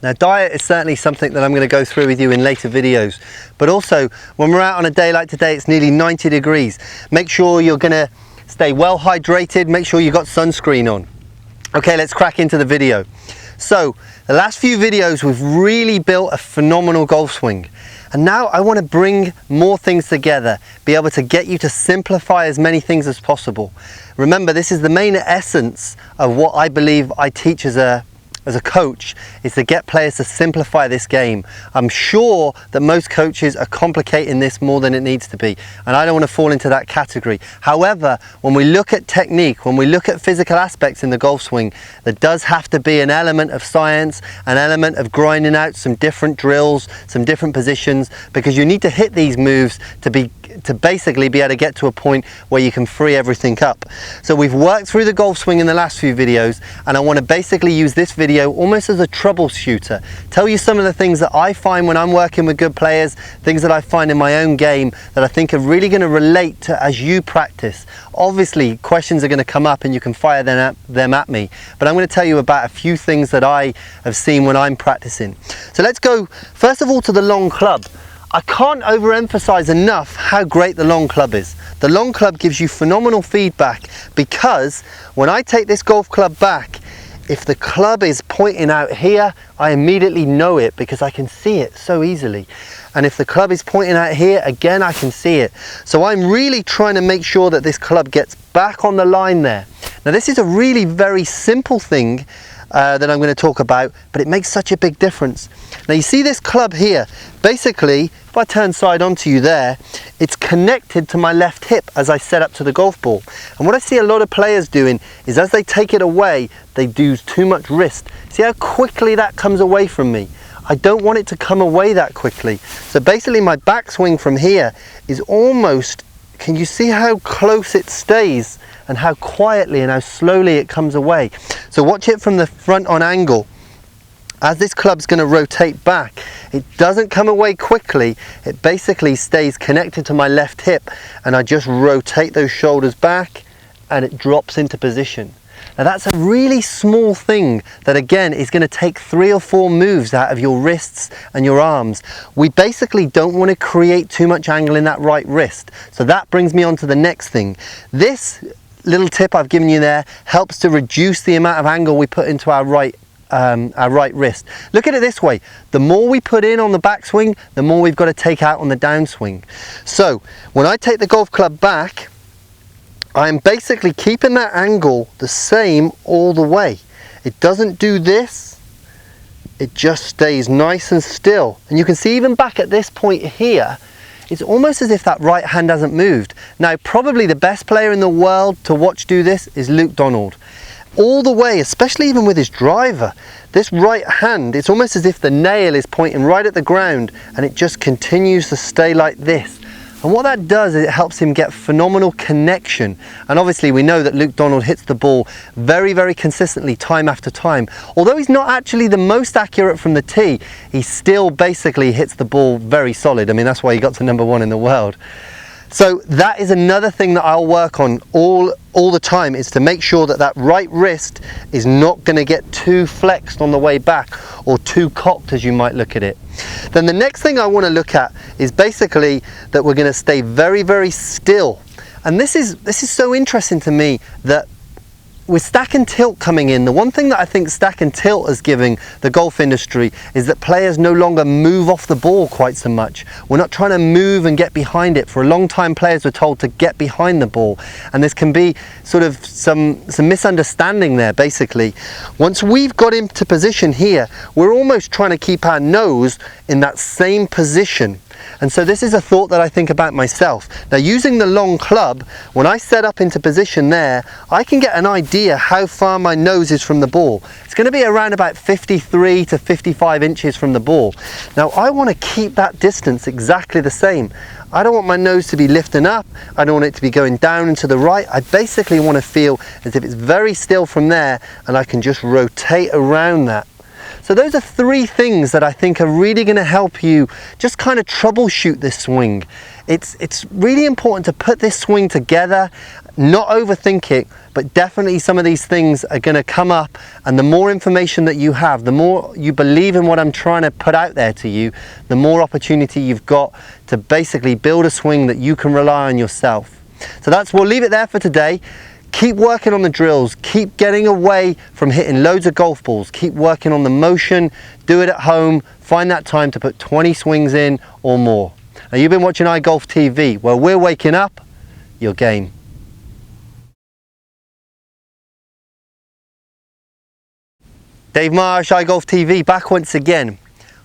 Now, diet is certainly something that I'm going to go through with you in later videos, but also when we're out on a day like today, it's nearly 90 degrees. Make sure you're going to stay well hydrated, make sure you've got sunscreen on. Okay, let's crack into the video. So, the last few videos we've really built a phenomenal golf swing. And now I want to bring more things together, be able to get you to simplify as many things as possible. Remember, this is the main essence of what I believe I teach as a coach, is to get players to simplify this game. I'm sure that most coaches are complicating this more than it needs to be, and I don't want to fall into that category. However, when we look at technique, when we look at physical aspects in the golf swing, there does have to be an element of science, an element of grinding out some different drills, some different positions, because you need to hit these moves to basically be able to get to a point where you can free everything up. So we've worked through the golf swing in the last few videos, and I want to basically use this video almost as a troubleshooter, tell you some of the things that I find when I'm working with good players, things that I find in my own game that I think are really going to relate to as you practice. Obviously questions are going to come up and you can fire them at me, but I'm going to tell you about a few things that I have seen when I'm practicing. So let's go first of all to the long club. I can't overemphasize enough how great the long club is. The long club gives you phenomenal feedback, because when I take this golf club back, if the club is pointing out here, I immediately know it because I can see it so easily. And if the club is pointing out here, again, I can see it. So I'm really trying to make sure that this club gets back on the line there. Now, this is a really very simple thing that I'm going to talk about, but it makes such a big difference. Now, you see this club here, basically, if I turn side onto you there, it's connected to my left hip as I set up to the golf ball. And what I see a lot of players doing is as they take it away, they do too much wrist. See how quickly that comes away from me? I don't want it to come away that quickly. So basically my backswing from here is almost, can you see how close it stays and how quietly and how slowly it comes away? So watch it from the front on angle. As this club's going to rotate back, it doesn't come away quickly, it basically stays connected to my left hip, and I just rotate those shoulders back and it drops into position. Now that's a really small thing that again is going to take 3 or 4 moves out of your wrists and your arms. We basically don't want to create too much angle in that right wrist. So that brings me on to the next thing. This little tip I've given you there helps to reduce the amount of angle we put into our right wrist. Look at it this way, the more we put in on the backswing, the more we've got to take out on the downswing. So when I take the golf club back, I'm basically keeping that angle the same all the way. It doesn't do this, it just stays nice and still. And you can see even back at this point here, it's almost as if that right hand hasn't moved. Now, probably the best player in the world to watch do this is Luke Donald. All the way, especially even with his driver, this right hand, it's almost as if the nail is pointing right at the ground and it just continues to stay like this. And what that does is it helps him get phenomenal connection. And obviously we know that Luke Donald hits the ball very, very consistently time after time. Although he's not actually the most accurate from the tee, he still basically hits the ball very solid. I mean, that's why he got to #1 in the world. So that is another thing that I'll work on all the time, is to make sure that that right wrist is not going to get too flexed on the way back or too cocked as you might look at it. Then the next thing I want to look at is basically that we're going to stay very, very still. And this is so interesting to me that with stack and tilt coming in, the one thing that I think stack and tilt is giving the golf industry is that players no longer move off the ball quite so much. We're not trying to move and get behind it. For a long time, players were told to get behind the ball, and this can be sort of some misunderstanding there. Basically, once we've got into position here, we're almost trying to keep our nose in that same position. And so this is a thought that I think about myself. Now, using the long club, when I set up into position there, I can get an idea how far my nose is from the ball. It's going to be around about 53 to 55 inches from the ball. Now, I want to keep that distance exactly the same. I don't want my nose to be lifting up. I don't want it to be going down and to the right. I basically want to feel as if it's very still from there, and I can just rotate around that. So those are 3 things that I think are really going to help you just kind of troubleshoot this swing. It's really important to put this swing together, not overthink it, but definitely some of these things are going to come up, and the more information that you have, the more you believe in what I'm trying to put out there to you, the more opportunity you've got to basically build a swing that you can rely on yourself. So we'll leave it there for today. Keep working on the drills, keep getting away from hitting loads of golf balls, keep working on the motion, do it at home, find that time to put 20 swings in or more. Now you've been watching iGolf TV, where we're waking up your game. Dave Marsh, iGolf TV, back once again.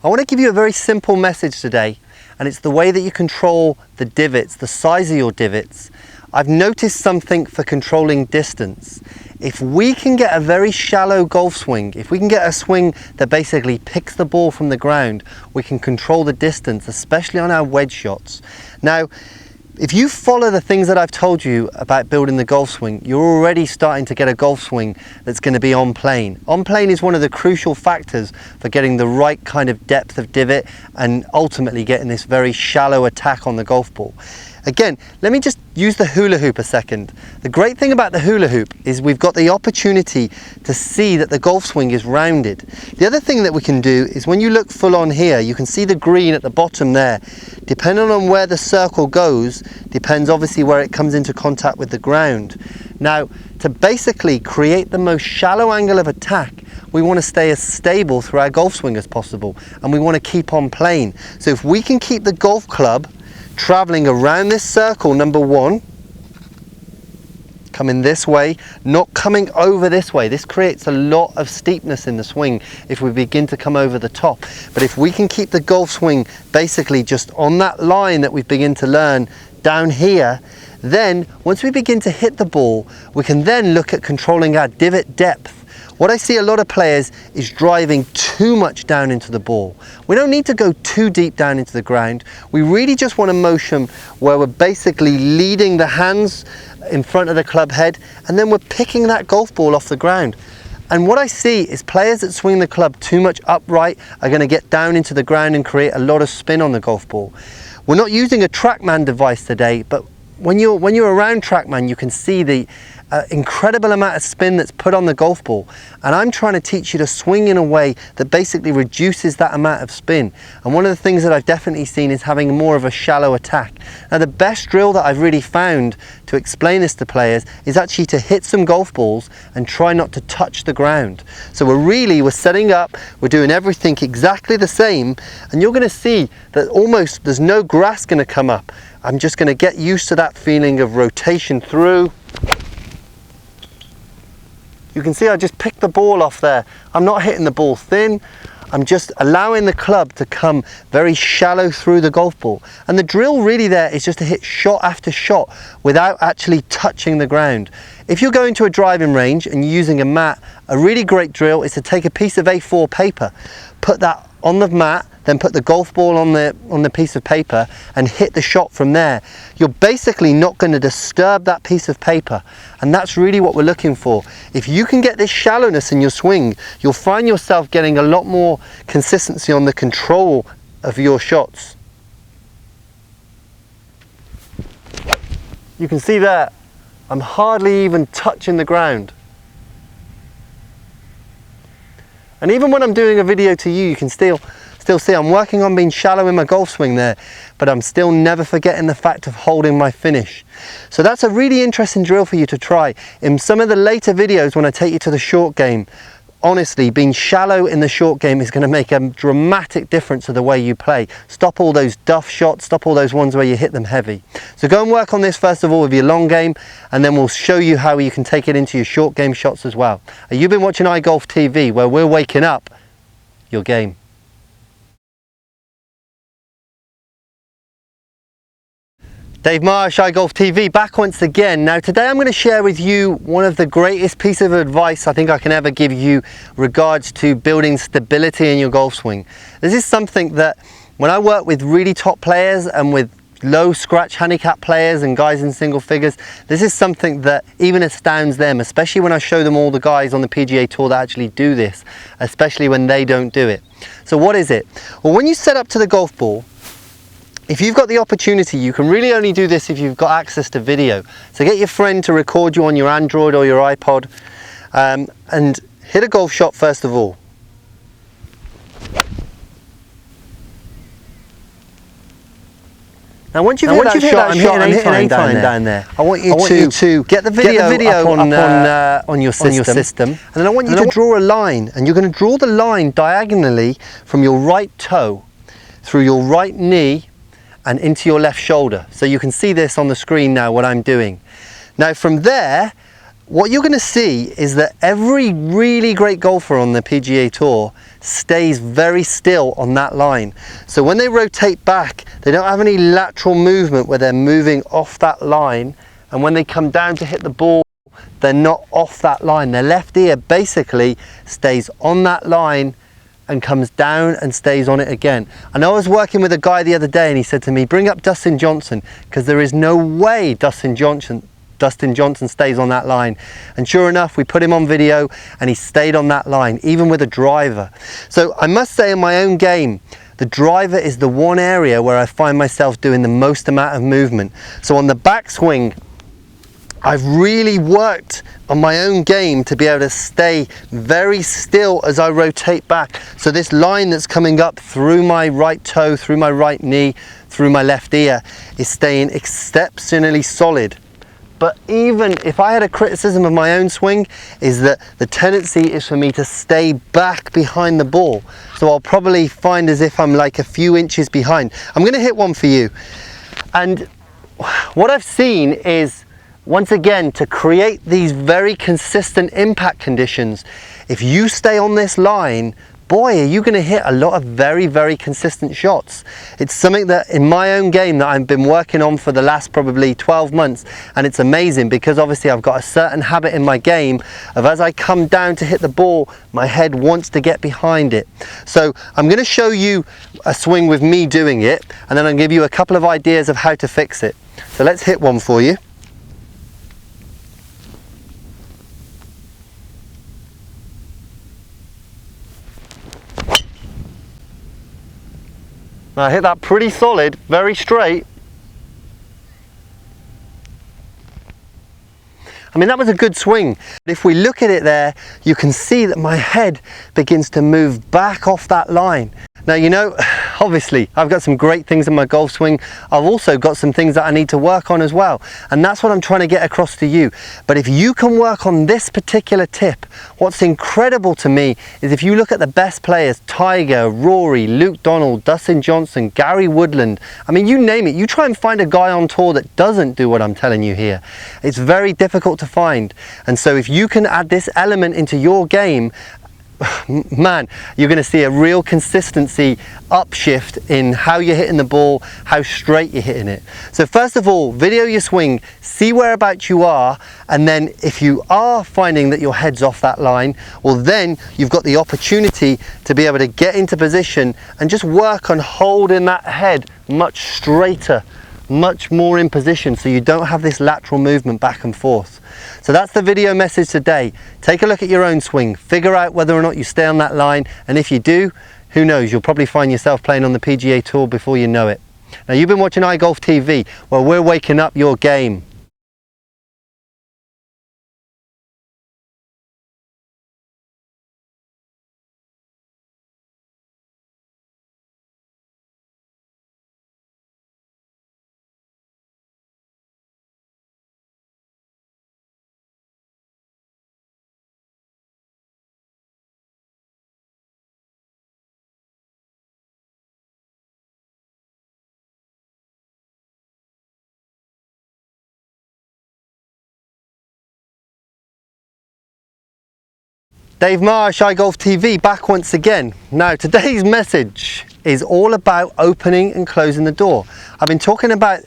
I want to give you a very simple message today, and it's the way that you control the divots, the size of your divots. I've noticed something for controlling distance. If we can get a very shallow golf swing, if we can get a swing that basically picks the ball from the ground, we can control the distance, especially on our wedge shots. Now, if you follow the things that I've told you about building the golf swing, you're already starting to get a golf swing that's going to be on plane. On plane is one of the crucial factors for getting the right kind of depth of divot and ultimately getting this very shallow attack on the golf ball. Again, let me just use the hula hoop a second. The great thing about the hula hoop is we've got the opportunity to see that the golf swing is rounded. The other thing that we can do is when you look full on here, you can see the green at the bottom there. Depending on where the circle goes, depends obviously where it comes into contact with the ground. Now, to basically create the most shallow angle of attack, we want to stay as stable through our golf swing as possible, and we want to keep on plane. So if we can keep the golf club traveling around this circle, number 1, coming this way, not coming over this way. This creates a lot of steepness in the swing if we begin to come over the top. But if we can keep the golf swing basically just on that line that we've begun to learn down here, then once we begin to hit the ball, we can then look at controlling our divot depth. What I see a lot of players is driving too much down into the ball. We don't need to go too deep down into the ground. We really just want a motion where we're basically leading the hands in front of the club head, and then we're picking that golf ball off the ground. And what I see is players that swing the club too much upright are going to get down into the ground and create a lot of spin on the golf ball. We're not using a TrackMan device today, but when you're around TrackMan, you can see the incredible amount of spin that's put on the golf ball, and I'm trying to teach you to swing in a way that basically reduces that amount of spin. And one of the things that I've definitely seen is having more of a shallow attack. Now, the best drill that I've really found to explain this to players is actually to hit some golf balls and try not to touch the ground. So we're setting up, we're doing everything exactly the same, and you're going to see that almost there's no grass going to come up. I'm just going to get used to that feeling of rotation through. You can see I just picked the ball off there. I'm not hitting the ball thin. I'm just allowing the club to come very shallow through the golf ball. And the drill really there is just to hit shot after shot without actually touching the ground. If you're going to a driving range and you're using a mat, a really great drill is to take a piece of A4 paper, put that on the mat, then put the golf ball on the piece of paper and hit the shot from there. You're basically not going to disturb that piece of paper, and that's really what we're looking for. If you can get this shallowness in your swing, you'll find yourself getting a lot more consistency on the control of your shots. You can see there, I'm hardly even touching the ground. And even when I'm doing a video to you, you can still see I'm working on being shallow in my golf swing there, but I'm still never forgetting the fact of holding my finish. So that's a really interesting drill for you to try. In some of the later videos when I take you to the short game, honestly, being shallow in the short game is going to make a dramatic difference to the way you play. Stop all those duff shots, stop all those ones where you hit them heavy. So go and work on this first of all with your long game, and then we'll show you how you can take it into your short game shots as well. You've been watching iGolf TV, where we're waking up your game. Dave Marsh, iGolf TV, back once again. Now today I'm going to share with you one of the greatest pieces of advice I think I can ever give you regards to building stability in your golf swing. This is something that when I work with really top players and with low scratch handicap players and guys in single figures, this is something that even astounds them, especially when I show them all the guys on the PGA Tour that actually do this, especially when they don't do it. So what is it? Well, when you set up to the golf ball, if you've got the opportunity, you can really only do this if you've got access to video. So get your friend to record you on your Android or your iPod, and hit a golf shot first of all. Now once you've hit that shot, I'm hitting an 8-iron down there. I want you to get the video up on your system, and then I want you to draw a line, and you're going to draw the line diagonally from your right toe through your right knee and into your left shoulder. So you can see this on the screen now, what I'm doing. Now from there, what you're going to see is that every really great golfer on the PGA Tour stays very still on that line. So when they rotate back, they don't have any lateral movement where they're moving off that line, and when they come down to hit the ball, they're not off that line. Their left ear basically stays on that line and comes down and stays on it again. And I was working with a guy the other day, and he said to me, bring up Dustin Johnson, because there is no way Dustin Johnson stays on that line. And sure enough, we put him on video and he stayed on that line, even with a driver. So I must say, in my own game, the driver is the one area where I find myself doing the most amount of movement. So on the backswing, I've really worked on my own game to be able to stay very still as I rotate back. So this line that's coming up through my right toe, through my right knee, through my left ear is staying exceptionally solid. But even if I had a criticism of my own swing, is that the tendency is for me to stay back behind the ball. So I'll probably find as if I'm like a few inches behind. I'm going to hit one for you. And what I've seen is, once again, to create these very consistent impact conditions, if you stay on this line, boy, are you going to hit a lot of very, very consistent shots. It's something that in my own game that I've been working on for the last probably 12 months, and it's amazing because obviously I've got a certain habit in my game of, as I come down to hit the ball, my head wants to get behind it. So I'm going to show you a swing with me doing it, and then I'll give you a couple of ideas of how to fix it. So let's hit one for you. I hit that pretty solid, very straight. I mean, that was a good swing. If we look at it there, you can see that my head begins to move back off that line. Now, you know, obviously, I've got some great things in my golf swing. I've also got some things that I need to work on as well. And that's what I'm trying to get across to you. But if you can work on this particular tip, what's incredible to me is if you look at the best players, Tiger, Rory, Luke Donald, Dustin Johnson, Gary Woodland, I mean, you name it. You try and find a guy on tour that doesn't do what I'm telling you here. It's very difficult to find. And so if you can add this element into your game, man, you're going to see a real consistency upshift in how you're hitting the ball, how straight you're hitting it. So first of all, video your swing, see whereabouts you are, and then if you are finding that your head's off that line, well then you've got the opportunity to be able to get into position and just work on holding that head much straighter, much more in position, so you don't have this lateral movement back and forth. So that's the video message today. Take a look at your own swing, figure out whether or not you stay on that line, and if you do, who knows, you'll probably find yourself playing on the PGA Tour before you know it. Now, you've been watching iGolf TV, where we're waking up your game. Dave Marsh, iGolf TV, back once again. Now, today's message is all about opening and closing the door. I've been talking about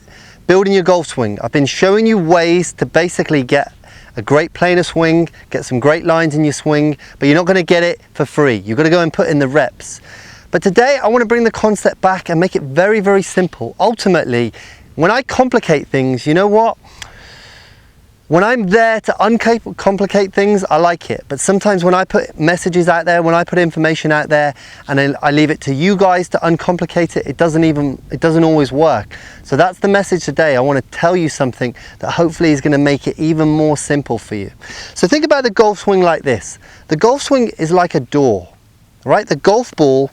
building your golf swing. I've been showing you ways to basically get a great planer swing, get some great lines in your swing, but you're not going to get it for free. You've got to go and put in the reps. But today I want to bring the concept back and make it very, very simple. Ultimately, when I complicate things, you know what? When I'm there to uncomplicate things, I like it. But sometimes when I put messages out there, when I put information out there, and I leave it to you guys to uncomplicate it, it doesn't always work. So that's the message today. I want to tell you something that hopefully is going to make it even more simple for you. So think about the golf swing like this. The golf swing is like a door, right? The golf ball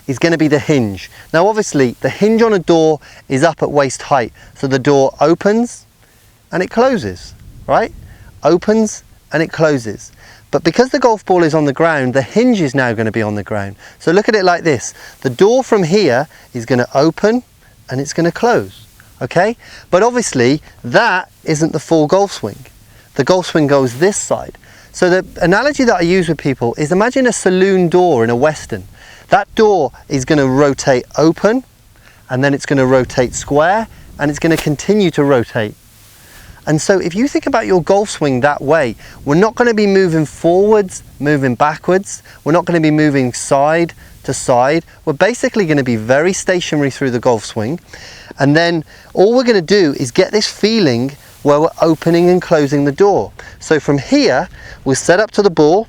is going to be the hinge. Now obviously the hinge on a door is up at waist height. So the door opens and it closes, right? Opens and it closes. But because the golf ball is on the ground, the hinge is now going to be on the ground. So look at it like this. The door from here is going to open and it's going to close, okay? But obviously that isn't the full golf swing. The golf swing goes this side. So the analogy that I use with people is imagine a saloon door in a Western. That door is going to rotate open and then it's going to rotate square and it's going to continue to rotate. And so if you think about your golf swing that way, we're not going to be moving forwards, moving backwards. We're not going to be moving side to side. We're basically going to be very stationary through the golf swing. And then all we're going to do is get this feeling where we're opening and closing the door. So from here, we're set up to the ball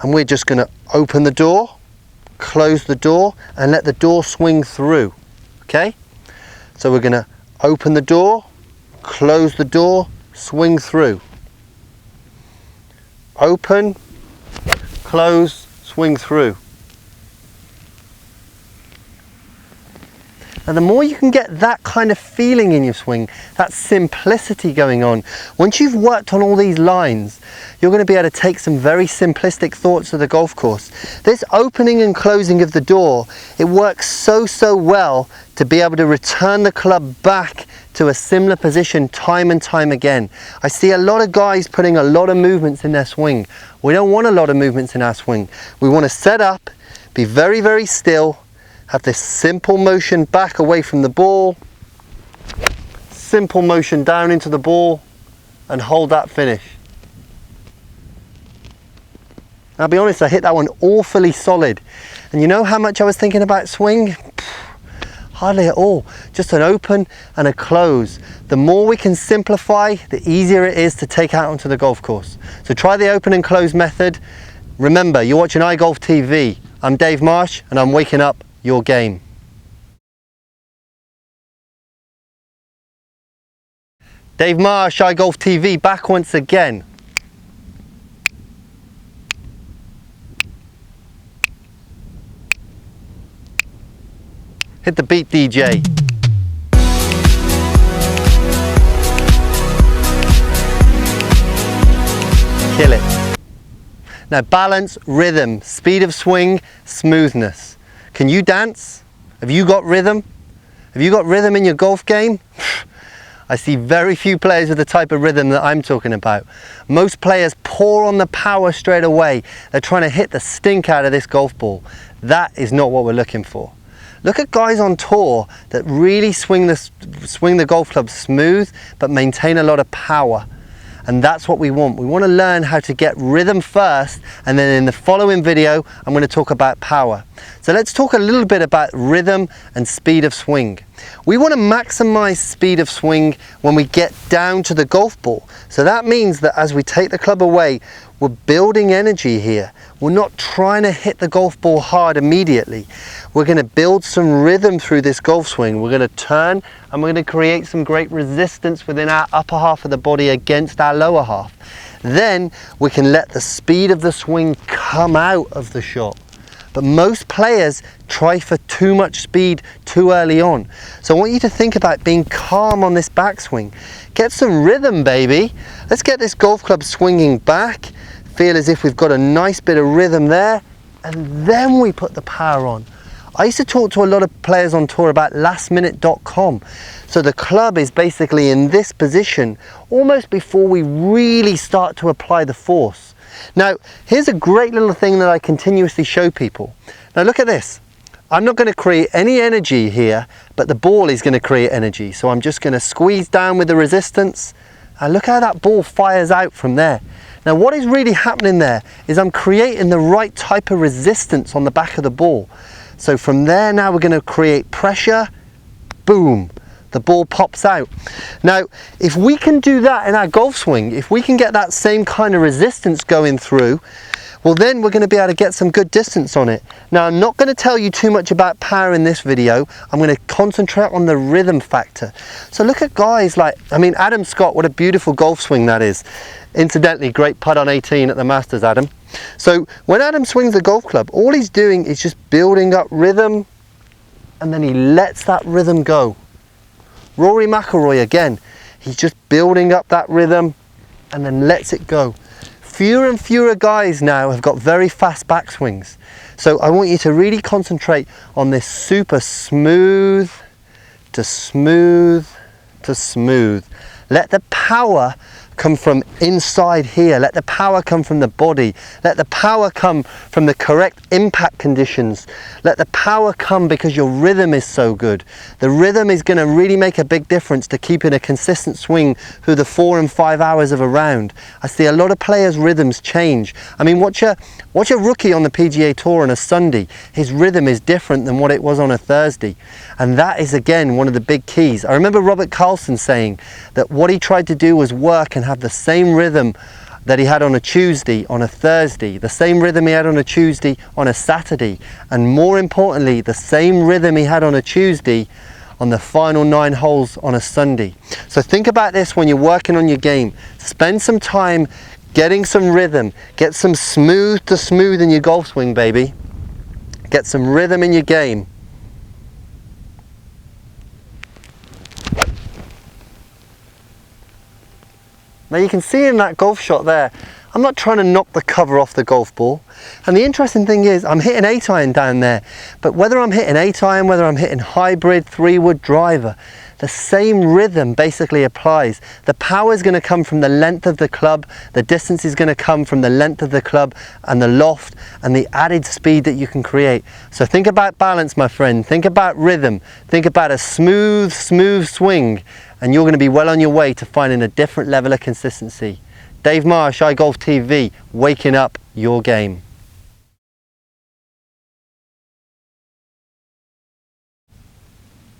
and we're just going to open the door, close the door and let the door swing through, okay? So we're going to open the door, close the door, swing through. Open, close, swing through. And the more you can get that kind of feeling in your swing, that simplicity going on, once you've worked on all these lines, you're going to be able to take some very simplistic thoughts to the golf course. This opening and closing of the door, it works so well to be able to return the club back to a similar position time and time again. I see a lot of guys putting a lot of movements in their swing. We don't want a lot of movements in our swing. We want to set up, be very still, have this simple motion back away from the ball, simple motion down into the ball, and hold that finish. I'll be honest, I hit that one awfully solid. And you know how much I was thinking about swing? Hardly at all. Just an open and a close. The more we can simplify, the easier it is to take out onto the golf course. So try the open and close method. Remember, you're watching iGolf TV. I'm Dave Marsh and I'm waking up your game. Dave Marsh, iGolf TV, back once again. Hit the beat, DJ. Kill it. Now balance, rhythm, speed of swing, smoothness. Can you dance? Have you got rhythm? Have you got rhythm in your golf game? I see very few players with the type of rhythm that I'm talking about. Most players pour on the power straight away. They're trying to hit the stink out of this golf ball. That is not what we're looking for. Look at guys on tour that really swing the golf club smooth but maintain a lot of power. And that's what we want. We want to learn how to get rhythm first, and then in the following video I'm going to talk about power. So let's talk a little bit about rhythm and speed of swing. We want to maximize speed of swing when we get down to the golf ball. So that means that as we take the club away, we're building energy here. We're not trying to hit the golf ball hard immediately. We're going to build some rhythm through this golf swing. We're going to turn and we're going to create some great resistance within our upper half of the body against our lower half. Then we can let the speed of the swing come out of the shot. But most players try for too much speed too early on. So I want you to think about being calm on this backswing. Get some rhythm, baby. Let's get this golf club swinging back. Feel as if we've got a nice bit of rhythm there, and then we put the power on. I used to talk to a lot of players on tour about lastminute.com. So the club is basically in this position almost before we really start to apply the force. Now, here's a great little thing that I continuously show people. Now look at this. I'm not going to create any energy here, but the ball is going to create energy. So I'm just going to squeeze down with the resistance, and look how that ball fires out from there. Now what is really happening there is I'm creating the right type of resistance on the back of the ball. So from there now we're going to create pressure boom, the ball pops out. Now, if we can do that in our golf swing, if we can get that same kind of resistance going through, well then we're going to be able to get some good distance on it. Now, I'm not going to tell you too much about power in this video. I'm going to concentrate on the rhythm factor. So look at guys like, I mean, Adam Scott, what a beautiful golf swing that is. Incidentally, great putt on 18 at the Masters, Adam. So when Adam swings the golf club, all he's doing is just building up rhythm, and then he lets that rhythm go. Rory McIlroy again, he's just building up that rhythm and then lets it go. Fewer and fewer guys now have got very fast backswings. So I want you to really concentrate on this super smooth to smooth to smooth. Let the power come from inside here. Let the power come from the body. Let the power come from the correct impact conditions. Let the power come because your rhythm is so good. The rhythm is going to really make a big difference to keeping a consistent swing through the 4 and 5 hours of a round. I see a lot of players' rhythms change. I mean, watch a rookie on the PGA Tour on a Sunday. His rhythm is different than what it was on a Thursday. And that is, again, one of the big keys. I remember Robert Carlson saying that what he tried to do was work and have the same rhythm that he had on a Tuesday, on a Thursday, the same rhythm he had on a Tuesday, on a Saturday, and more importantly, the same rhythm he had on a Tuesday on the final 9 holes on a Sunday. So think about this when you're working on your game. Spend some time getting some rhythm. Get some smooth to smooth in your golf swing, baby. Get some rhythm in your game. Now you can see in that golf shot there, I'm not trying to knock the cover off the golf ball. And the interesting thing is, I'm hitting 8-iron down there, but whether I'm hitting 8-iron, whether I'm hitting hybrid, 3-wood driver, the same rhythm basically applies. The power is going to come from the length of the club, the distance is going to come from the length of the club and the loft and the added speed that you can create. So think about balance, my friend. Think about rhythm. Think about a smooth, smooth swing, and you're going to be well on your way to finding a different level of consistency. Dave Marsh, iGolf TV, waking up your game.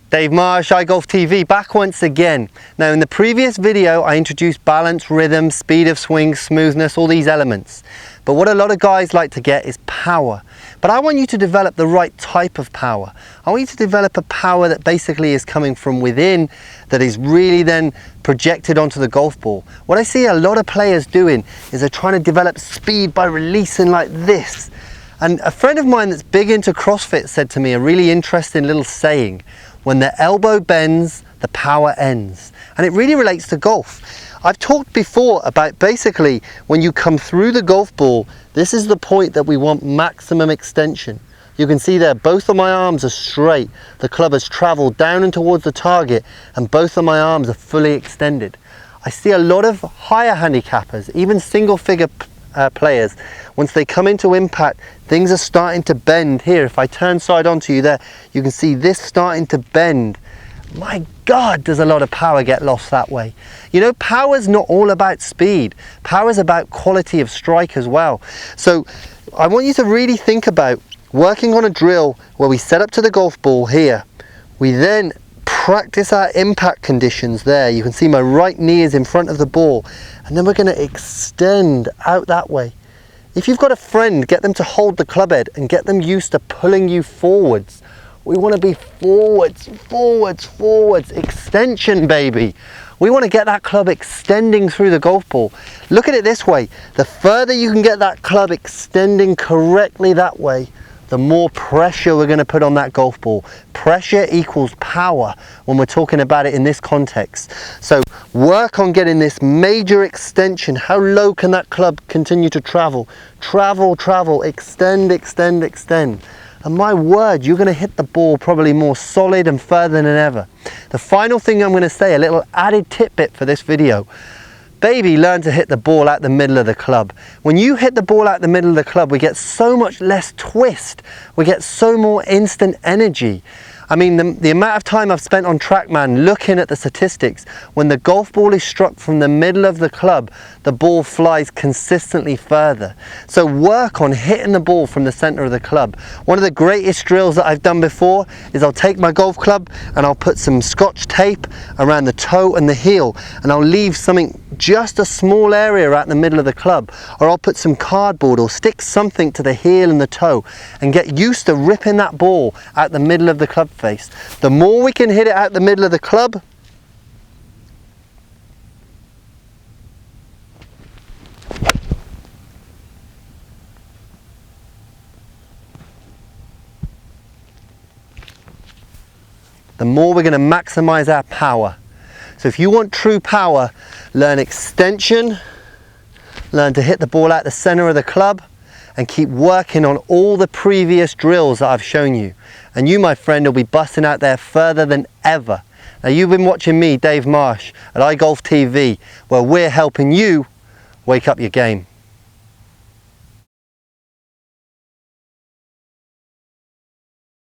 Dave Marsh, iGolf TV, back once again. Now in the previous video I introduced balance, rhythm, speed of swing, smoothness, all these elements. But what a lot of guys like to get is power. But I want you to develop the right type of power. I want you to develop a power that basically is coming from within, that is really then projected onto the golf ball. What I see a lot of players doing is they're trying to develop speed by releasing like this. And a friend of mine that's big into CrossFit said to me a really interesting little saying: when the elbow bends, the power ends. And it really relates to golf. I've talked before about basically when you come through the golf ball, this is the point that we want maximum extension. You can see there, both of my arms are straight. The club has traveled down and towards the target, and both of my arms are fully extended. I see a lot of higher handicappers, even single figure players, once they come into impact, things are starting to bend here. If I turn side onto you there, you can see this starting to bend. My God, does a lot of power get lost that way. You know, power's not all about speed. Power's about quality of strike as well. So I want you to really think about working on a drill where we set up to the golf ball here. We then practice our impact conditions there. You can see my right knee is in front of the ball, and then we're going to extend out that way. If you've got a friend, get them to hold the club head and get them used to pulling you forwards. We want to be forwards, forwards, forwards, extension, baby. We want to get that club extending through the golf ball. Look at it this way: the further you can get that club extending correctly that way, the more pressure we're going to put on that golf ball. Pressure equals power when we're talking about it in this context. So work on getting this major extension. How low can that club continue to travel? Travel, travel, extend, extend, extend. And my word, you're going to hit the ball probably more solid and further than ever. The final thing I'm going to say, a little added tidbit for this video. Baby, learn to hit the ball out the middle of the club. When you hit the ball out the middle of the club, we get so much less twist. We get so more instant energy. I mean, the amount of time I've spent on TrackMan looking at the statistics, when the golf ball is struck from the middle of the club, the ball flies consistently further. So work on hitting the ball from the center of the club. One of the greatest drills that I've done before is I'll take my golf club and I'll put some Scotch tape around the toe and the heel, and I'll leave something, just a small area out in the middle of the club, or I'll put some cardboard or stick something to the heel and the toe and get used to ripping that ball out the middle of the club face. The more we can hit it out the middle of the club, the more we're going to maximize our power. So if you want true power, learn extension, learn to hit the ball out the center of the club, and keep working on all the previous drills that I've shown you. And you, my friend, will be busting out there further than ever. Now, you've been watching me, Dave Marsh, at iGolf TV, where we're helping you wake up your game.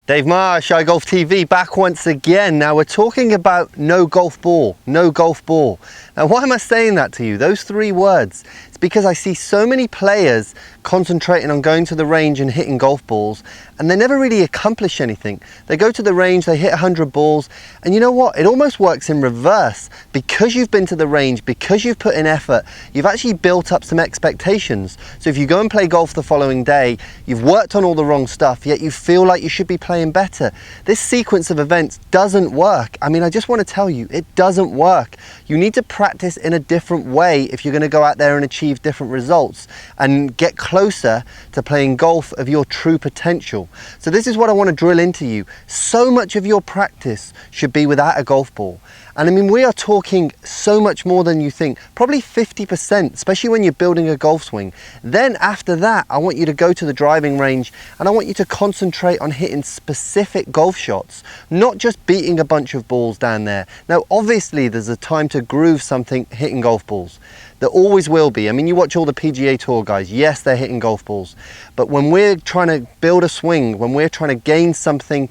Dave Marsh, iGolf TV, back once again. Now we're talking about no golf ball, no golf ball. Now why am I saying that to you? Those three words. It's because I see so many players concentrating on going to the range and hitting golf balls, and they never really accomplish anything. They go to the range, they hit 100 balls, and you know what? It almost works in reverse. Because you've been to the range, because you've put in effort, you've actually built up some expectations. So if you go and play golf the following day, you've worked on all the wrong stuff, yet you feel like you should be playing better. This sequence of events doesn't work. I mean, I just want to tell you, it doesn't work. You need to practice in a different way if you're going to go out there and achieve different results and get closer to playing golf of your true potential. So this is what I want to drill into you. So much of your practice should be without a golf ball. And I mean, we are talking so much more than you think, probably 50%, especially when you're building a golf swing. Then after that, I want you to go to the driving range and I want you to concentrate on hitting specific golf shots, not just beating a bunch of balls down there. Now, obviously there's a time to groove something hitting golf balls. There always will be. I mean, you watch all the PGA Tour guys, yes, they're hitting golf balls. But when we're trying to build a swing, when we're trying to gain something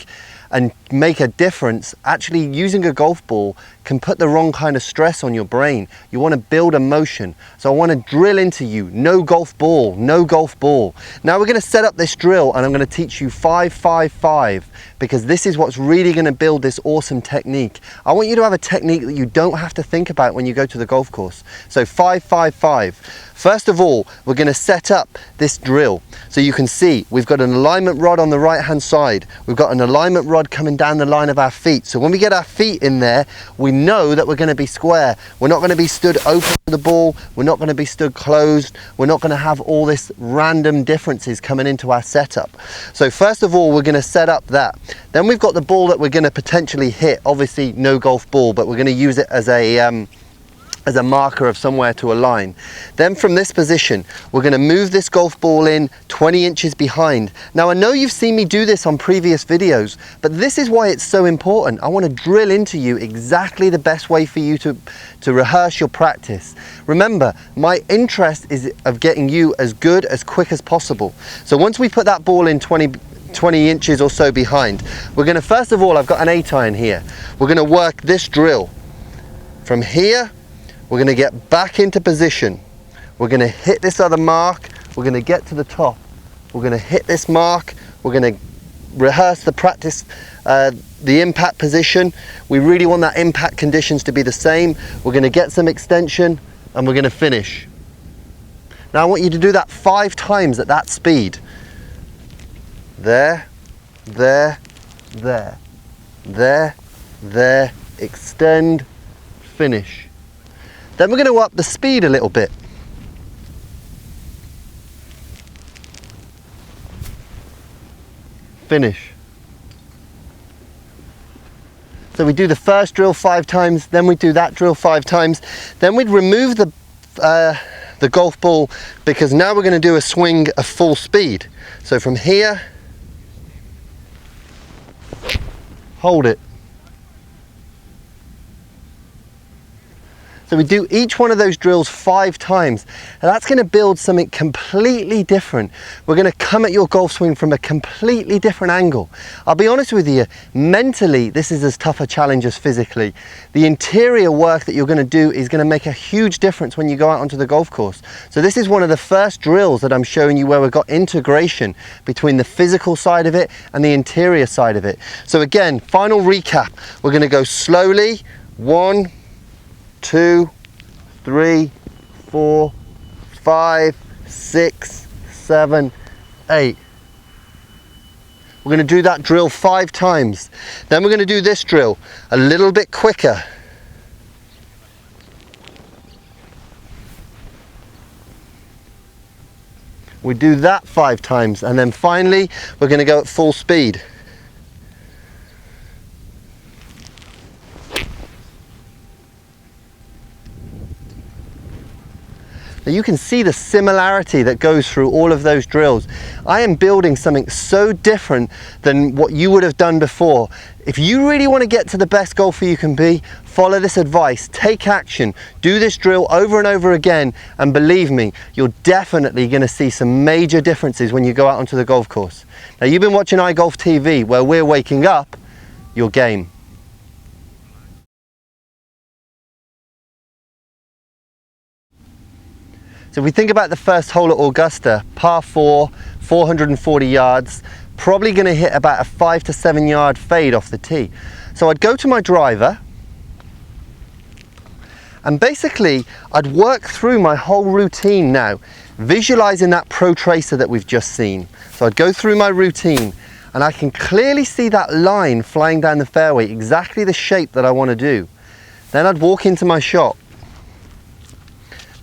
and make a difference, actually using a golf ball can put the wrong kind of stress on your brain. You want to build emotion. So I want to drill into you, no golf ball, no golf ball. Now we're going to set up this drill and I'm going to teach you 5-5-5, because this is what's really going to build this awesome technique. I want you to have a technique that you don't have to think about when you go to the golf course. So 5-5-5. First of all, we're going to set up this drill. So you can see we've got an alignment rod on the right hand side. We've got an alignment rod coming down the line of our feet. So when we get our feet in there, we know that we're going to be square. We're not going to be stood open to the ball. We're not going to be stood closed. We're not going to have all this random differences coming into our setup. So first of all, we're going to set up that. Then we've got the ball that we're going to potentially hit. Obviously no golf ball, but we're going to use it as a marker of somewhere to align. Then from this position, we're going to move this golf ball in 20 inches behind. Now I know you've seen me do this on previous videos, but this is why it's so important. I want to drill into you exactly the best way for you to rehearse your practice. Remember, my interest is of getting you as good as quick as possible. So once we put that ball in 20 inches or so behind, we're going to, first of all, I've got an 8-iron here. We're going to work this drill. From here, we're going to get back into position. We're going to hit this other mark. We're going to get to the top. We're going to hit this mark. We're going to rehearse the practice, the impact position. We really want that impact conditions to be the same. We're going to get some extension and we're going to finish. Now I want you to do that 5 times at that speed. There, there, there, there, there, extend, finish. Then we're going to up the speed a little bit. Finish. So we do the first drill 5 times, then we do that drill 5 times. Then we'd remove the golf ball, because now we're going to do a swing of full speed. So from here, hold it. So we do each one of those drills 5 times, and that's going to build something completely different. We're going to come at your golf swing from a completely different angle. I'll be honest with you, mentally this is as tough a challenge as physically. The interior work that you're going to do is going to make a huge difference when you go out onto the golf course. So this is one of the first drills that I'm showing you where we've got integration between the physical side of it and the interior side of it. So again, final recap, we're going to go slowly. 1, 2, 3, 4, 5, 6, 7, 8. We're going to do that drill 5 times. Then we're going to do this drill a little bit quicker. We do that 5 times, and then finally we're going to go at full speed. Now you can see the similarity that goes through all of those drills. I am building something so different than what you would have done before. If you really want to get to the best golfer you can be, follow this advice, take action, do this drill over and over again, and believe me, you're definitely going to see some major differences when you go out onto the golf course. Now you've been watching iGolf TV, where we're waking up your game. So if we think about the first hole at Augusta, par 4, 440 yards, probably going to hit about a 5 to 7 yard fade off the tee. So I'd go to my driver, and basically I'd work through my whole routine now, visualizing that pro tracer that we've just seen. So I'd go through my routine, and I can clearly see that line flying down the fairway, exactly the shape that I want to do. Then I'd walk into my shot.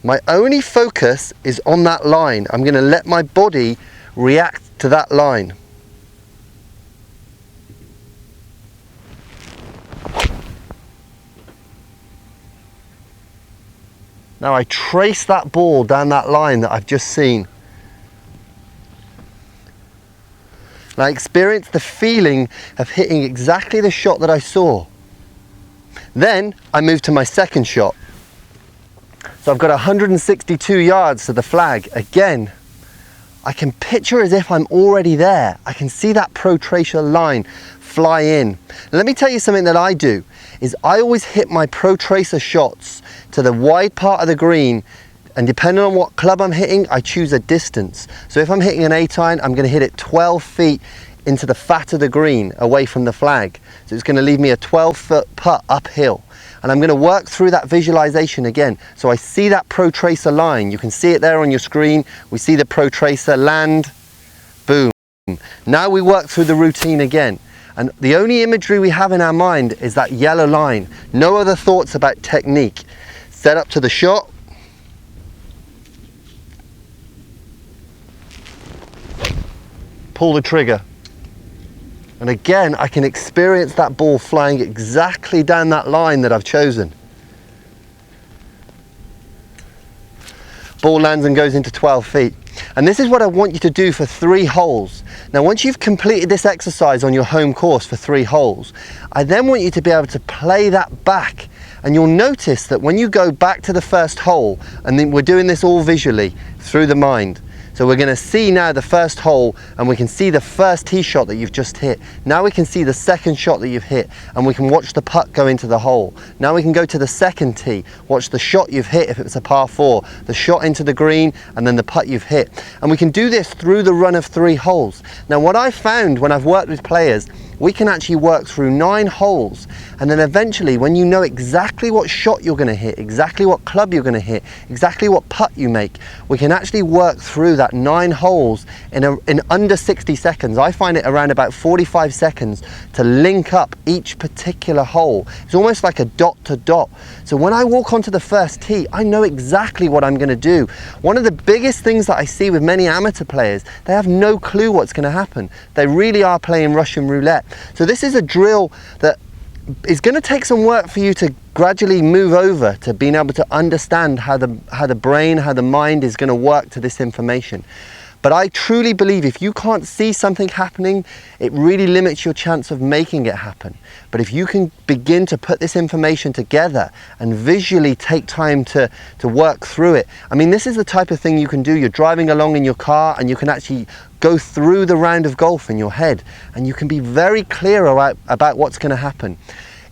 My only focus is on that line. I'm going to let my body react to that line. Now I trace that ball down that line that I've just seen. And I experience the feeling of hitting exactly the shot that I saw. Then I move to my second shot. So I've got 162 yards to the flag. Again, I can picture as if I'm already there. I can see that pro tracer line fly in. And let me tell you something that I do, is I always hit my pro tracer shots to the wide part of the green, and depending on what club I'm hitting, I choose a distance. So if I'm hitting an 8-iron, I'm going to hit it 12 feet into the fat of the green away from the flag. So it's going to leave me a 12-foot putt uphill. And I'm going to work through that visualization again. So I see that pro tracer line. You can see it there on your screen. We see the pro tracer land, boom. Now we work through the routine again. And the only imagery we have in our mind is that yellow line. No other thoughts about technique. Set up to the shot. Pull the trigger. And again, I can experience that ball flying exactly down that line that I've chosen. Ball lands and goes into 12 feet. And this is what I want you to do for 3 holes. Now, once you've completed this exercise on your home course for 3 holes, I then want you to be able to play that back. And you'll notice that when you go back to the first hole, and then we're doing this all visually through the mind. So we're going to see now the first hole, and we can see the first tee shot that you've just hit. Now we can see the second shot that you've hit, and we can watch the putt go into the hole. Now we can go to the second tee, watch the shot you've hit if it's a par 4, the shot into the green, and then the putt you've hit. And we can do this through the run of 3 holes. Now what I've found when I've worked with players, we can actually work through 9 holes, and then eventually when you know exactly what shot you're going to hit, exactly what club you're going to hit, exactly what putt you make, we can actually work through that 9 holes in under 60 seconds. I find it around about 45 seconds to link up each particular hole. It's almost like a dot to dot. So when I walk onto the first tee, I know exactly what I'm going to do. One of the biggest things that I see with many amateur players, they have no clue what's going to happen. They really are playing Russian roulette. So this is a drill that is going to take some work for you to gradually move over to being able to understand how the brain, how the mind is going to work to this information. But I truly believe if you can't see something happening, it really limits your chance of making it happen. But if you can begin to put this information together and visually take time to work through it, I mean, this is the type of thing you can do. You're driving along in your car and you can actually go through the round of golf in your head and you can be very clear about what's going to happen.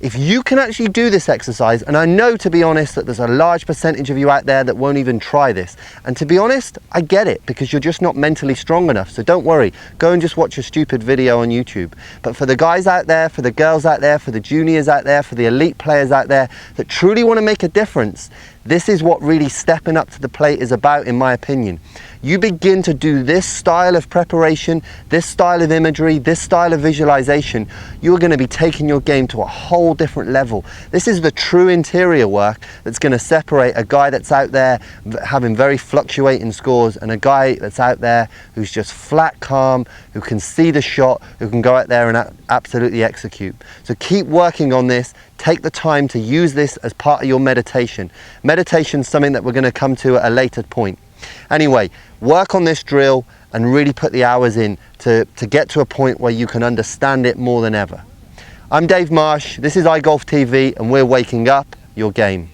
If you can actually do this exercise, and I know, to be honest, that there's a large percentage of you out there that won't even try this, and to be honest, I get it, because you're just not mentally strong enough, so don't worry, go and just watch a stupid video on YouTube. But for the guys out there, for the girls out there, for the juniors out there, for the elite players out there that truly want to make a difference, this is what really stepping up to the plate is about, in my opinion. You begin to do this style of preparation, this style of imagery, this style of visualization, you're going to be taking your game to a whole different level. This is the true interior work that's going to separate a guy that's out there having very fluctuating scores and a guy that's out there who's just flat calm, who can see the shot, who can go out there and absolutely execute. So keep working on this. Take the time to use this as part of your meditation. Meditation is something that we're going to come to at a later point. Anyway, work on this drill and really put the hours in to get to a point where you can understand it more than ever. I'm Dave Marsh, this is iGolf TV, and we're waking up your game.